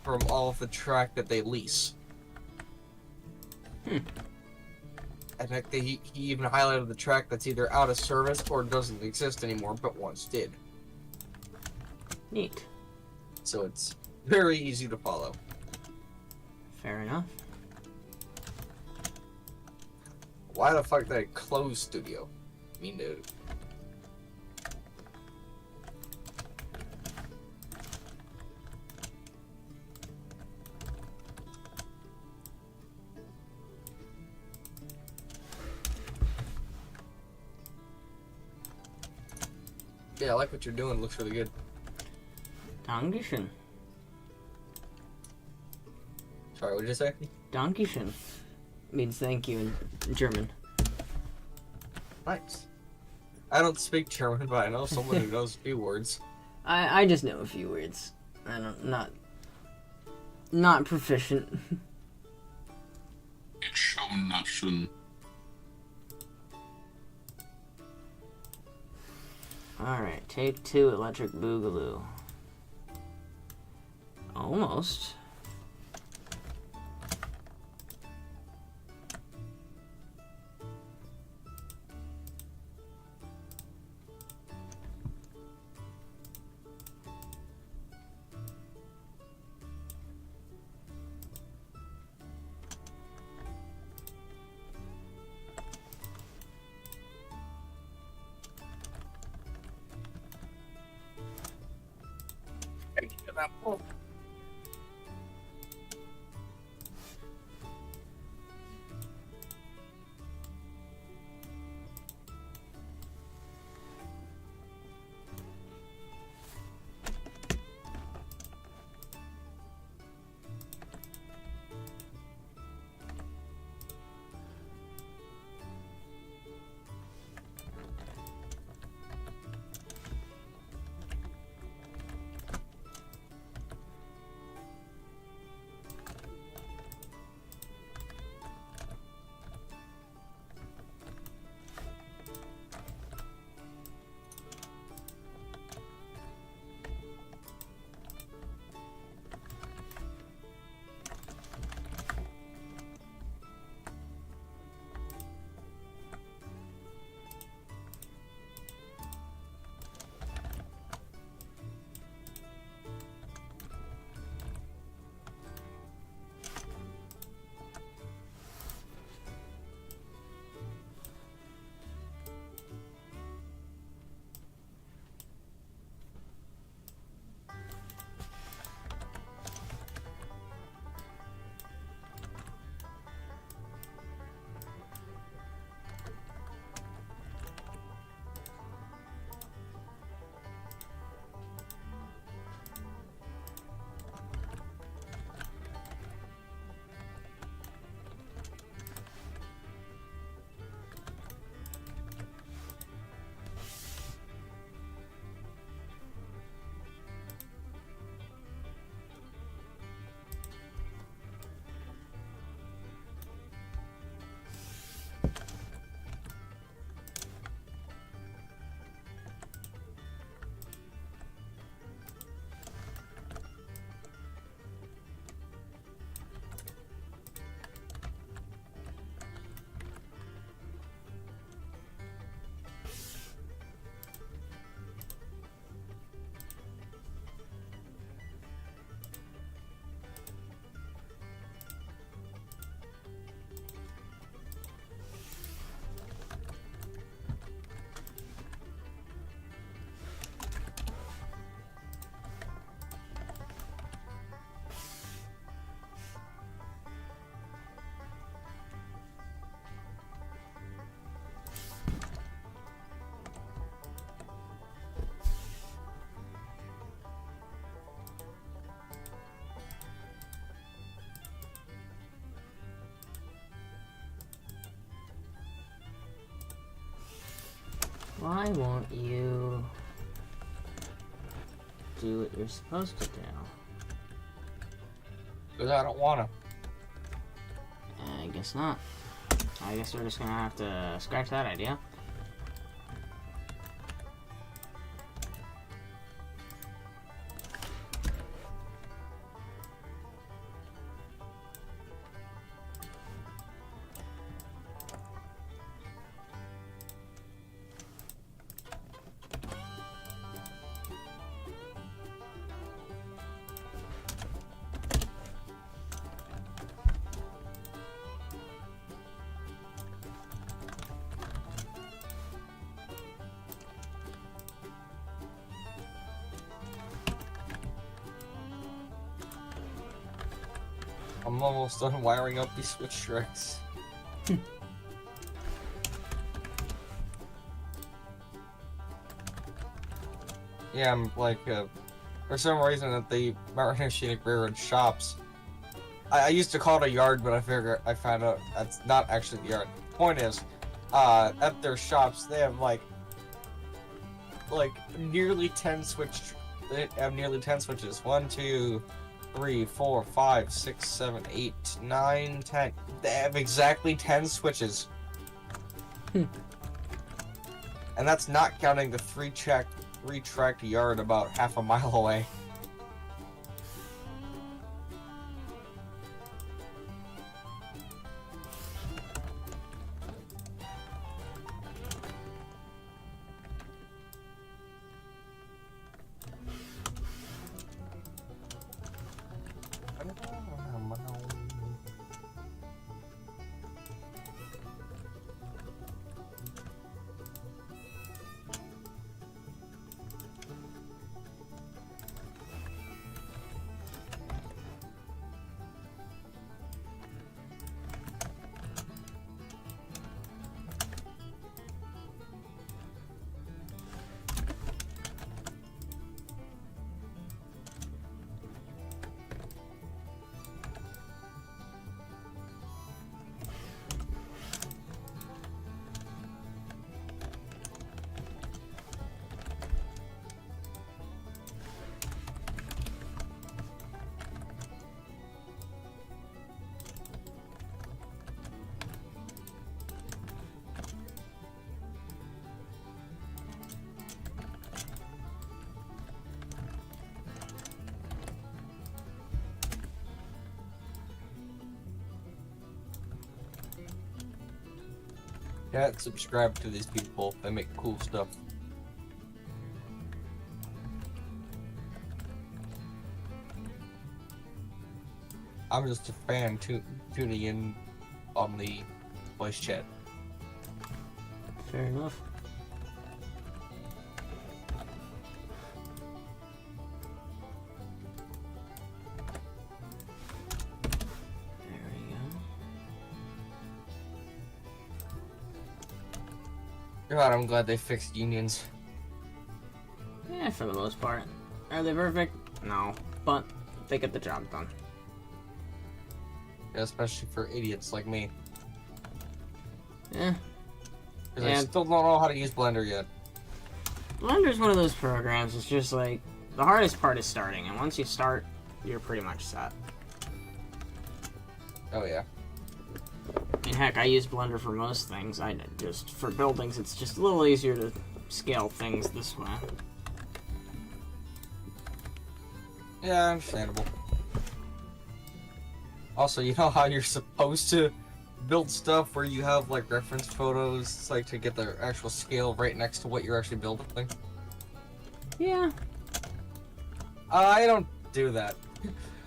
[SPEAKER 3] from all of the track that they lease. And like he even highlighted the track that's either out of service or doesn't exist anymore, but once did.
[SPEAKER 2] Neat.
[SPEAKER 3] So it's very easy to follow.
[SPEAKER 2] Fair enough.
[SPEAKER 3] Why the fuck did I close Studio? I mean, dude. Yeah, I like what you're doing. Looks really good.
[SPEAKER 2] Dankeschön.
[SPEAKER 3] Sorry, what did you say?
[SPEAKER 2] Dankeschön means thank you in German.
[SPEAKER 3] Nice. I don't speak German, but I know someone who knows a few words.
[SPEAKER 2] I just know a few words. Not proficient.
[SPEAKER 5] It's schon not schön.
[SPEAKER 2] Alright, take 2 Electric Boogaloo. Almost. Why won't you do what you're supposed to do?
[SPEAKER 3] Because I don't wanna.
[SPEAKER 2] I guess not. I guess we're just gonna have to scratch that idea.
[SPEAKER 3] I'm almost done wiring up these switch tracks. Yeah, I'm like, for some reason at the Mountain Scenic Railroad shops, I used to call it a yard, but I found out that's not actually the yard. Point is, at their shops, they have like nearly 10 they have nearly 10 switches. 1, 2, 3, 4, 5, 6, 7, 8, 9, 10. They have exactly 10 switches. And that's not counting the three-tracked yard about half a mile away. Yeah, subscribe to these people. They make cool stuff. I'm just a fan tuning in on the voice chat.
[SPEAKER 2] Fair enough. There we go.
[SPEAKER 3] God, I'm glad they fixed unions.
[SPEAKER 2] Yeah, for the most part. Are they perfect? No. But they get the job done.
[SPEAKER 3] Yeah, especially for idiots like me.
[SPEAKER 2] Yeah.
[SPEAKER 3] Because I
[SPEAKER 2] And-
[SPEAKER 3] still don't know how to use Blender yet.
[SPEAKER 2] Blender's one of those programs, it's just like, the hardest part is starting, and once you start, you're pretty much set.
[SPEAKER 3] Oh yeah.
[SPEAKER 2] I mean, heck, I use Blender for most things. For buildings, it's just a little easier to scale things this way.
[SPEAKER 3] Yeah, understandable. Also, you know how you're supposed to build stuff where you have like reference photos, it's like to get the actual scale right next to what you're actually building?
[SPEAKER 2] Yeah.
[SPEAKER 3] I don't do that.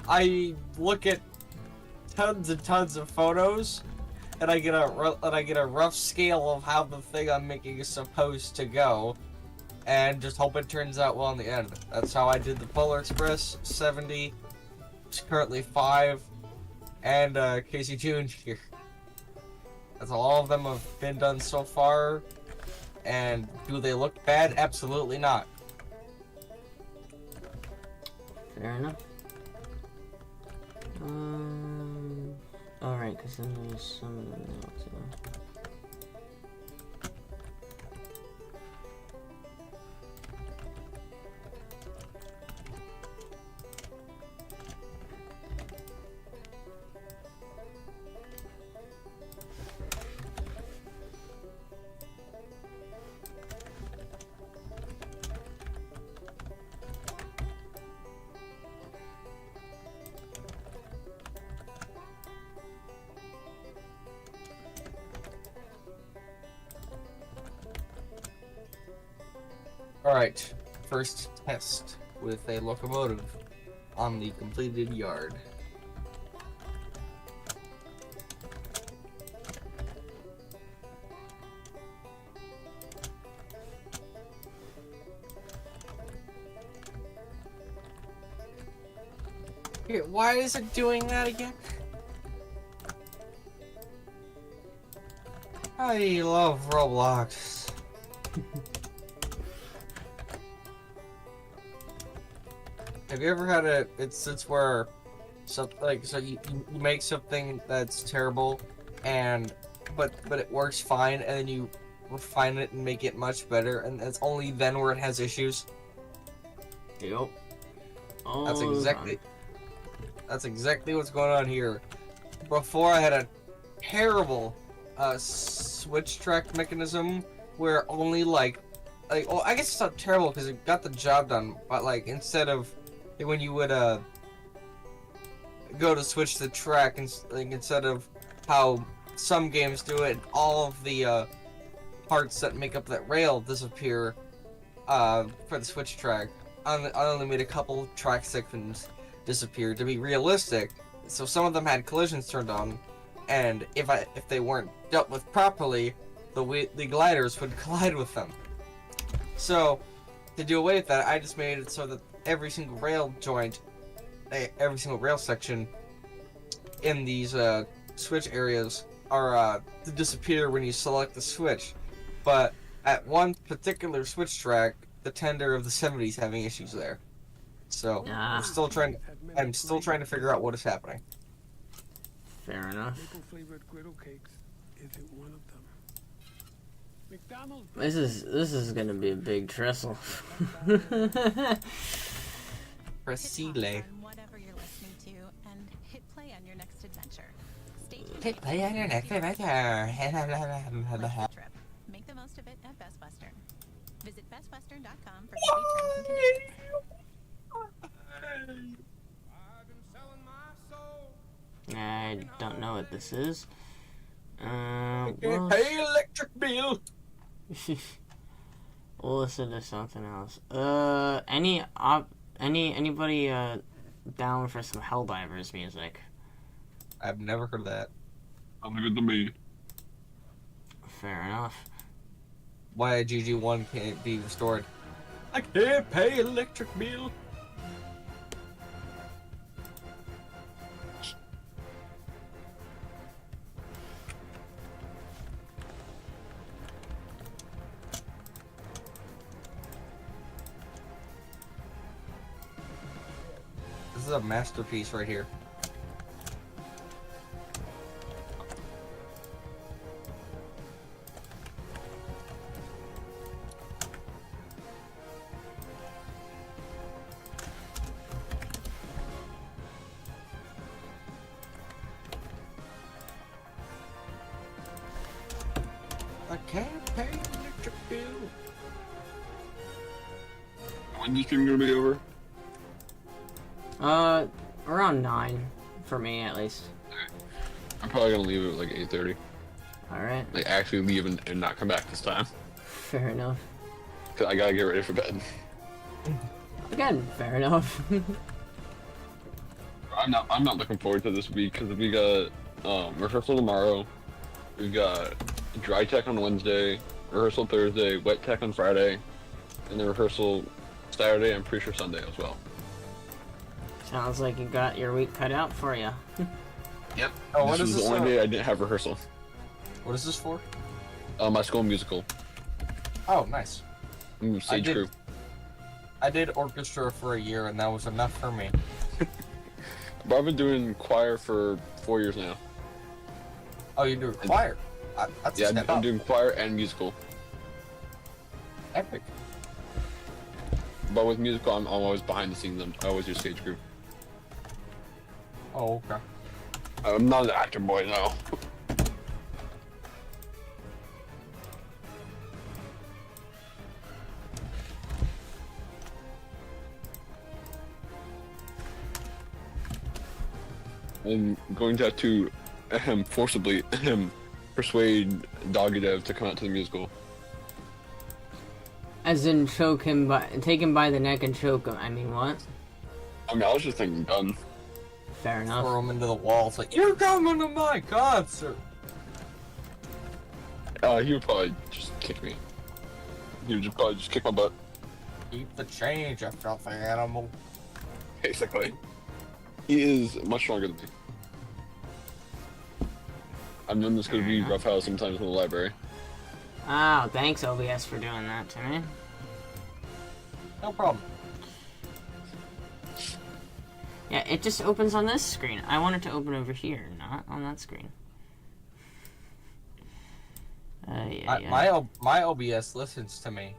[SPEAKER 3] I look at tons and tons of photos, and I get a rough scale of how the thing I'm making is supposed to go, and just hope it turns out well in the end. That's how I did the Polar Express 70. It's currently 5. And Casey Jr. That's all of them have been done so far. And do they look bad? Absolutely not.
[SPEAKER 2] Fair enough. Alright, because then there's some of them now, too.
[SPEAKER 3] Alright, first test with a locomotive on the completed yard. Here, why is it doing that again? I love Roblox. Have you ever had a instance where something like you make something that's terrible and but it works fine and then you refine it and make it much better and it's only then where it has issues?
[SPEAKER 2] Yep.
[SPEAKER 3] That's
[SPEAKER 2] All the
[SPEAKER 3] exactly
[SPEAKER 2] time.
[SPEAKER 3] that's exactly what's going on here. Before I had a terrible switch track mechanism where only like well, I guess it's not terrible because it got the job done, but like instead of when you would go to switch the track and like, instead of how some games do it, all of the parts that make up that rail disappear for the switch track. I only made a couple track sections disappear to be realistic. So some of them had collisions turned on, and if they weren't dealt with properly, the gliders would collide with them. So to do away with that, I just made it so that every single rail joint, every single rail section in these switch areas are to disappear when you select the switch. But at one particular switch track, the tender of the 70s having issues there. So I'm still trying to figure out what is happening.
[SPEAKER 2] Fair enough.
[SPEAKER 5] Maple flavored griddle cakes isn't one of them. McDonald's.
[SPEAKER 2] This is gonna be a big trestle.
[SPEAKER 3] Proceed.
[SPEAKER 6] Hit pause on whatever you're listening to and hit play on your next adventure. Stay tuned.
[SPEAKER 3] Hit play on your next adventure.
[SPEAKER 6] Let's the trip. Make the most of it at Best Western. Visit bestwestern.com for complete terms and conditions.
[SPEAKER 2] I don't know what this is.
[SPEAKER 3] Can't
[SPEAKER 2] We'll,
[SPEAKER 3] pay electric bill.
[SPEAKER 2] we'll listen to something else. Anybody down for some Helldivers music?
[SPEAKER 3] I've never heard of that.
[SPEAKER 1] Sounds good to me.
[SPEAKER 2] Fair enough.
[SPEAKER 3] Why GG1 can't be restored? I can't pay electric bill. This is a masterpiece right here. I can't pay electric bill.
[SPEAKER 1] When's this stream gonna be over?
[SPEAKER 2] Around 9 for me at least.
[SPEAKER 1] I'm probably gonna leave it at like 8:30.
[SPEAKER 2] All right.
[SPEAKER 1] Like actually leave and not come back this time.
[SPEAKER 2] Fair enough.
[SPEAKER 1] Cause I gotta get ready for bed.
[SPEAKER 2] Again, fair enough.
[SPEAKER 1] I'm not looking forward to this week because we got rehearsal tomorrow. We've got dry tech on Wednesday, rehearsal Thursday, wet tech on Friday, and then rehearsal Saturday. I'm pretty sure Sunday as well.
[SPEAKER 2] Sounds like you got your week cut out for you.
[SPEAKER 1] Yep.
[SPEAKER 3] Oh, what
[SPEAKER 1] this
[SPEAKER 3] is
[SPEAKER 1] was
[SPEAKER 3] this?
[SPEAKER 1] the only day I didn't have rehearsal.
[SPEAKER 3] What is this for?
[SPEAKER 1] My school musical,
[SPEAKER 3] Oh, nice.
[SPEAKER 1] stage
[SPEAKER 3] did-
[SPEAKER 1] crew.
[SPEAKER 3] I did orchestra for a year, and that was enough for me.
[SPEAKER 1] But I've been doing choir for 4 years now.
[SPEAKER 3] Oh, you do a choir? That's
[SPEAKER 1] Yeah,
[SPEAKER 3] a step
[SPEAKER 1] I'm
[SPEAKER 3] up.
[SPEAKER 1] doing choir and musical.
[SPEAKER 3] Epic.
[SPEAKER 1] But with musical, I'm always behind the scenes. I always do stage crew.
[SPEAKER 3] Oh, okay.
[SPEAKER 1] I'm not an actor boy now. I'm going to have to forcibly persuade Doggy Dev to come out to the musical.
[SPEAKER 2] As in choke him take him by the neck and choke him. I mean, what?
[SPEAKER 1] I mean, I was just thinking gun.
[SPEAKER 2] Fair enough.
[SPEAKER 3] Throw him into the wall. It's like, you're coming to my concert.
[SPEAKER 1] He would probably just kick me. He would probably just kick my butt.
[SPEAKER 3] Keep the change, you filthy animal.
[SPEAKER 1] Basically. He is much stronger than me. I've known this could be roughhouse sometimes in the library.
[SPEAKER 2] Oh, thanks OBS for doing that to me.
[SPEAKER 3] No problem.
[SPEAKER 2] Yeah, it just opens on this screen. I want it to open over here, not on that screen.
[SPEAKER 3] My OBS listens to me.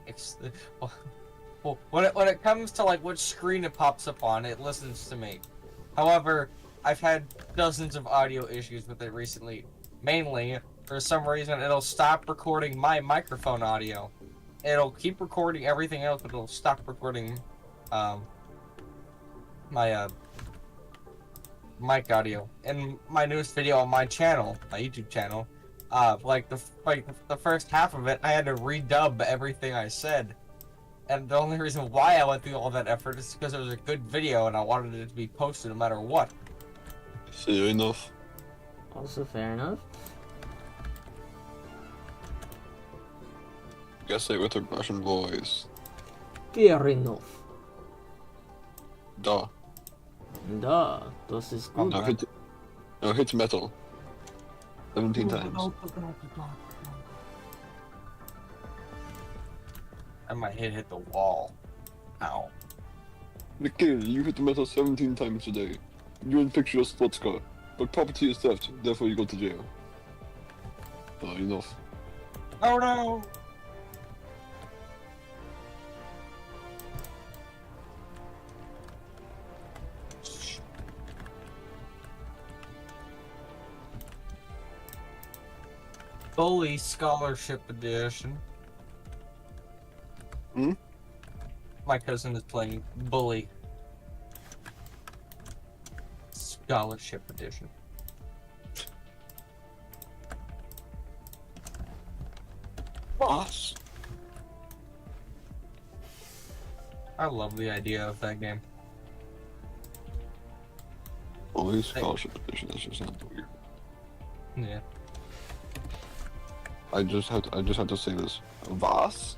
[SPEAKER 3] Well, when it comes to like which screen it pops up on, it listens to me. However, I've had dozens of audio issues with it recently. Mainly, for some reason, it'll stop recording my microphone audio. It'll keep recording everything else, but it'll stop recording my mic audio. In my newest video on my channel, my YouTube channel, like the first half of it, I had to redub everything I said. And the only reason why I went through all that effort is because it was a good video and I wanted it to be posted no matter what.
[SPEAKER 1] Fair enough.
[SPEAKER 2] Also fair enough.
[SPEAKER 1] Guess it with a Russian voice.
[SPEAKER 2] Fair enough.
[SPEAKER 1] Duh.
[SPEAKER 2] Duh, this is good.
[SPEAKER 1] No, hit metal. 17 times.
[SPEAKER 3] And my head hit the wall. Ow.
[SPEAKER 1] Mikhail, you hit the metal 17 times today. You didn't fix your sports car, but property is theft, therefore you go to jail. Enough.
[SPEAKER 3] Oh no! Bully Scholarship Edition.
[SPEAKER 1] Hmm?
[SPEAKER 3] My cousin is playing Bully Scholarship Edition.
[SPEAKER 1] Boss.
[SPEAKER 3] I love the idea of that game.
[SPEAKER 1] Only scholarship edition. That's just not weird.
[SPEAKER 3] Yeah.
[SPEAKER 1] I just have to say this. Voss.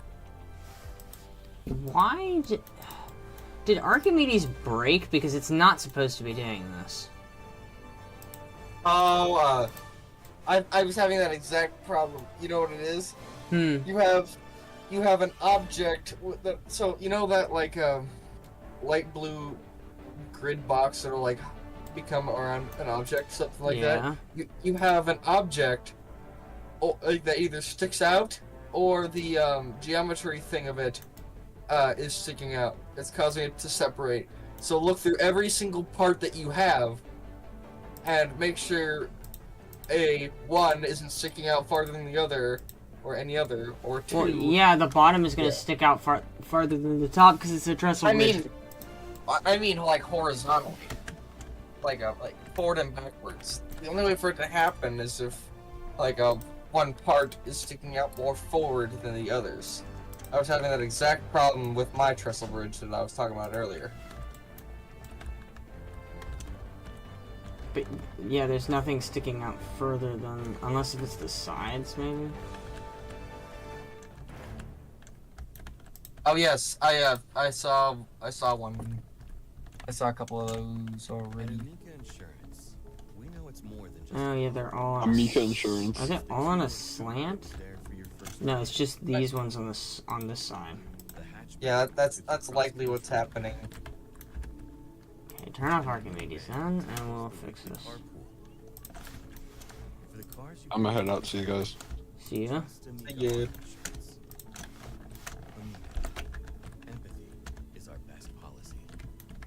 [SPEAKER 2] Why did Archimedes break? Because it's not supposed to be doing this.
[SPEAKER 3] Oh, I was having that exact problem. You know what it is? You have an object with the, so you know that like light blue grid box that'll like become around an object, something like that. You have an object like, that either sticks out or the geometry thing of it is sticking out. It's causing it to separate. So look through every single part that you have and make sure one isn't sticking out farther than the other, or any other, or two.
[SPEAKER 2] Well, yeah, the bottom is going to stick out farther than the top because it's a trestle bridge.
[SPEAKER 3] I mean, like horizontally, like forward and backwards. The only way for it to happen is if, like, one part is sticking out more forward than the others. I was having that exact problem with my trestle bridge that I was talking about earlier.
[SPEAKER 2] But yeah, there's nothing sticking out further than, unless if it's the sides, maybe.
[SPEAKER 3] Oh yes, I saw one. I saw a couple of those already.
[SPEAKER 7] Amica Insurance. We know it's more than just
[SPEAKER 2] Oh yeah, they're all on
[SPEAKER 1] Amica Insurance.
[SPEAKER 2] Are they all on a slant?
[SPEAKER 7] there for your first
[SPEAKER 2] No, it's just these ones on this side.
[SPEAKER 7] the hatchback.
[SPEAKER 3] Yeah, that's likely what's happening.
[SPEAKER 2] Okay, turn off Archimedes then, and we'll fix this.
[SPEAKER 7] Carpool. For the cars you
[SPEAKER 1] I'm gonna head out. See you guys.
[SPEAKER 2] See ya.
[SPEAKER 7] trust Amica
[SPEAKER 3] Yeah.
[SPEAKER 7] Auto Insurance. Amica. Empathy is our best policy.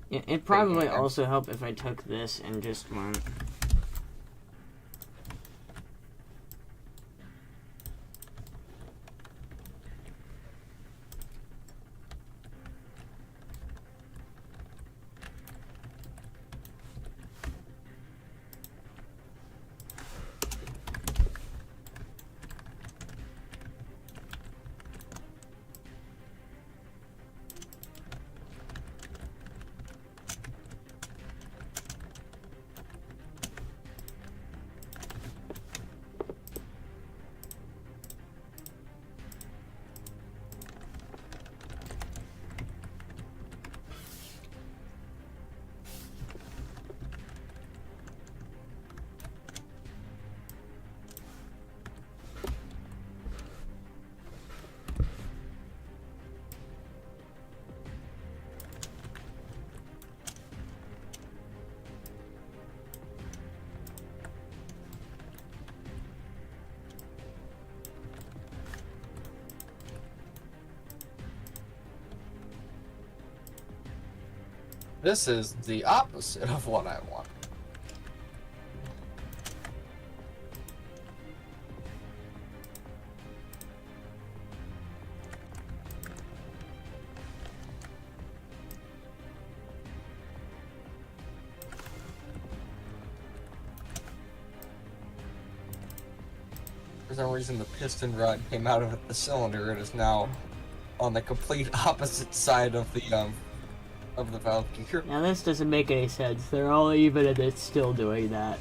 [SPEAKER 2] Yeah, it'd probably also help if I took this and just went.
[SPEAKER 3] This is the opposite of what I want. For some reason, the piston rod came out of the cylinder and is now on the complete opposite side of the valve gear.
[SPEAKER 2] Now this doesn't make any sense. They're all even and it's still doing that.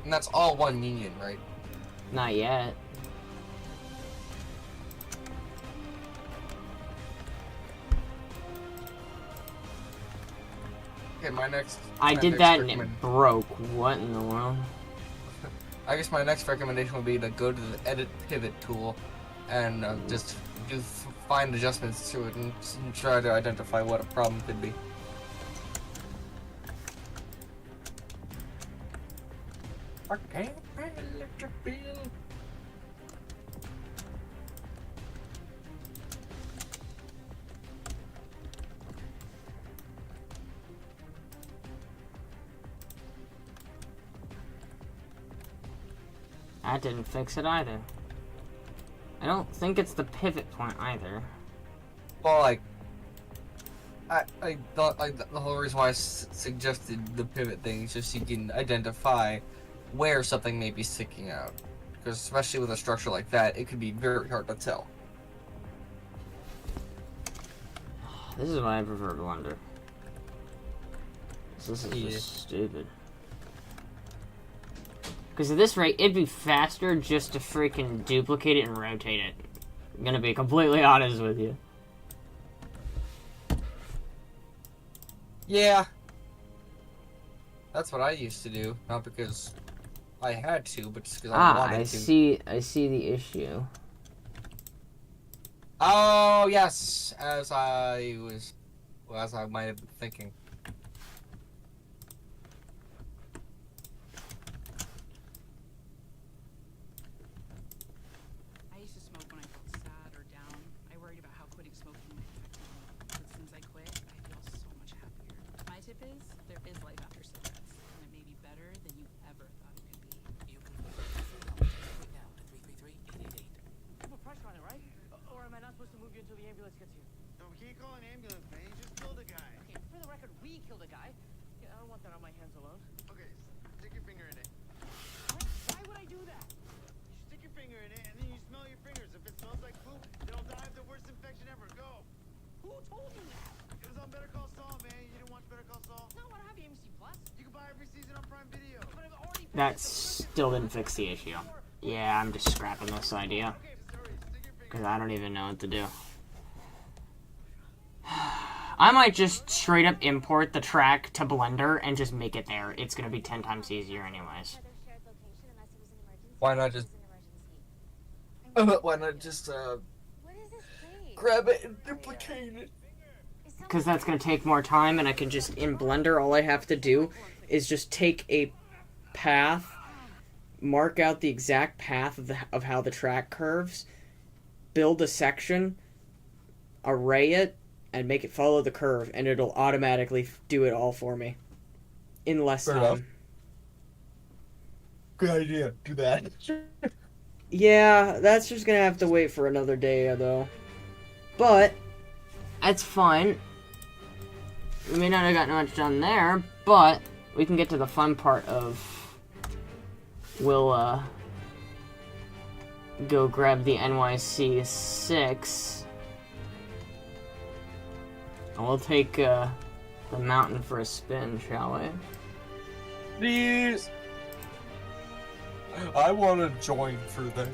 [SPEAKER 3] And that's all one union, right?
[SPEAKER 2] Not yet.
[SPEAKER 3] Okay, my next.
[SPEAKER 2] I
[SPEAKER 3] my
[SPEAKER 2] did
[SPEAKER 3] next
[SPEAKER 2] that and
[SPEAKER 3] recommend-
[SPEAKER 2] it broke. What in the world?
[SPEAKER 3] I guess my next recommendation would be to go to the edit pivot tool and just find adjustments to it and try to identify what a problem could be. Okay, electric bill.
[SPEAKER 2] That didn't fix it either. I don't think it's the pivot point either.
[SPEAKER 3] Well, like, I thought like the whole reason why I suggested the pivot thing is just so you can identify where something may be sticking out. Because especially with a structure like that, it could be very hard to tell.
[SPEAKER 2] This is why I prefer Blender. This is
[SPEAKER 3] Yeah.
[SPEAKER 2] just stupid. Because at this rate, it'd be faster just to freaking duplicate it and rotate it. I'm gonna be completely honest with you.
[SPEAKER 3] Yeah. That's what I used to do. Not because I had to, but just because I wanted to.
[SPEAKER 2] I see the issue.
[SPEAKER 3] Oh, yes. As I might have been thinking.
[SPEAKER 8] I used to smoke when I felt sad or down. I worried about how quitting smoking might affect me. But since I quit, I feel so much happier. My tip is, there is life after cigarettes, and it may be better than you ever thought it could be.
[SPEAKER 9] You can right now to 333-888.
[SPEAKER 10] Put pressure on it, right? Or am I not supposed to move you until the ambulance gets here?
[SPEAKER 11] No, we can't call an ambulance, man. You just killed a guy.
[SPEAKER 10] Okay, for the record, we killed a guy. Yeah, I don't want that on my hands alone.
[SPEAKER 11] Okay, stick your finger in it.
[SPEAKER 10] Why would I do that?
[SPEAKER 11] You stick your finger in it, and then you smell your fingers. If it smells like poop, then I'll die of the worst infection ever. Go.
[SPEAKER 10] Who told you that?
[SPEAKER 11] It was on Better Call Saul, man. You didn't watch Better Call Saul?
[SPEAKER 10] No, I don't have AMC Plus.
[SPEAKER 11] You can buy every season on Prime Video.
[SPEAKER 10] But I've already paid
[SPEAKER 2] That
[SPEAKER 10] for the
[SPEAKER 2] still didn't fix the issue. Yeah, I'm just scrapping this idea.
[SPEAKER 11] Okay, sorry. Stick your finger.
[SPEAKER 2] Because I don't even know what to do. I might just straight up import the track to Blender and just make it there. It's going to be 10 times easier anyways.
[SPEAKER 3] Why not just grab it and duplicate it?
[SPEAKER 2] Because that's going to take more time, and I can just, in Blender, all I have to do is just take a path, mark out the exact path of how the track curves, build a section, array it, and make it follow the curve, and it'll automatically do it all for me. In less
[SPEAKER 3] Fair
[SPEAKER 2] time.
[SPEAKER 3] enough. Good idea. Do that.
[SPEAKER 2] Yeah, that's just gonna have to wait for another day, though. But, that's fine. We may not have gotten much done there, but we can get to the fun part of... We'll, go grab the NYC 6. And we'll take, the mountain for a spin, shall we?
[SPEAKER 3] Please. I want to join for that.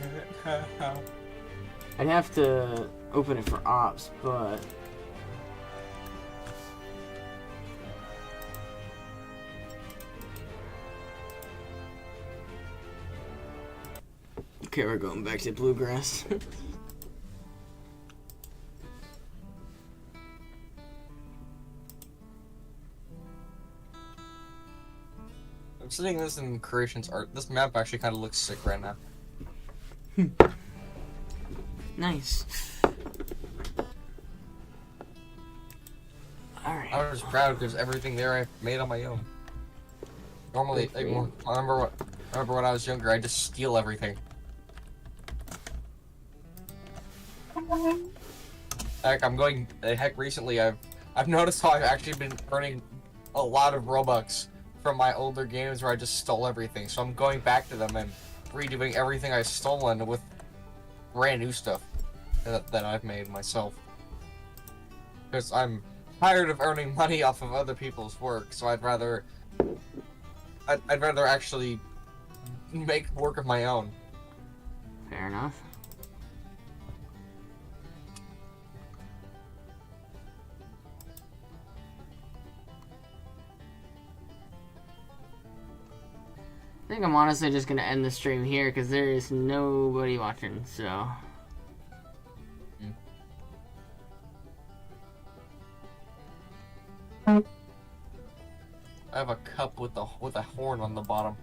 [SPEAKER 2] I'd have to open it for ops, but... Okay, we're going back to Bluegrass.
[SPEAKER 3] I'm sitting this in creations art. This map actually kind of looks sick right now.
[SPEAKER 2] Nice. Alright.
[SPEAKER 3] I was proud because everything there I made on my own. Normally, like, I remember when I was younger, I just steal everything. Heck, recently I've noticed how I've actually been earning a lot of Robux from my older games where I just stole everything. So I'm going back to them and redoing everything I've stolen with brand new stuff that I've made myself. Because I'm tired of earning money off of other people's work, so I'd rather actually make work of my own.
[SPEAKER 2] Fair enough. I think I'm honestly just gonna end the stream here because there is nobody watching, so.
[SPEAKER 3] I have a cup with a horn on the bottom.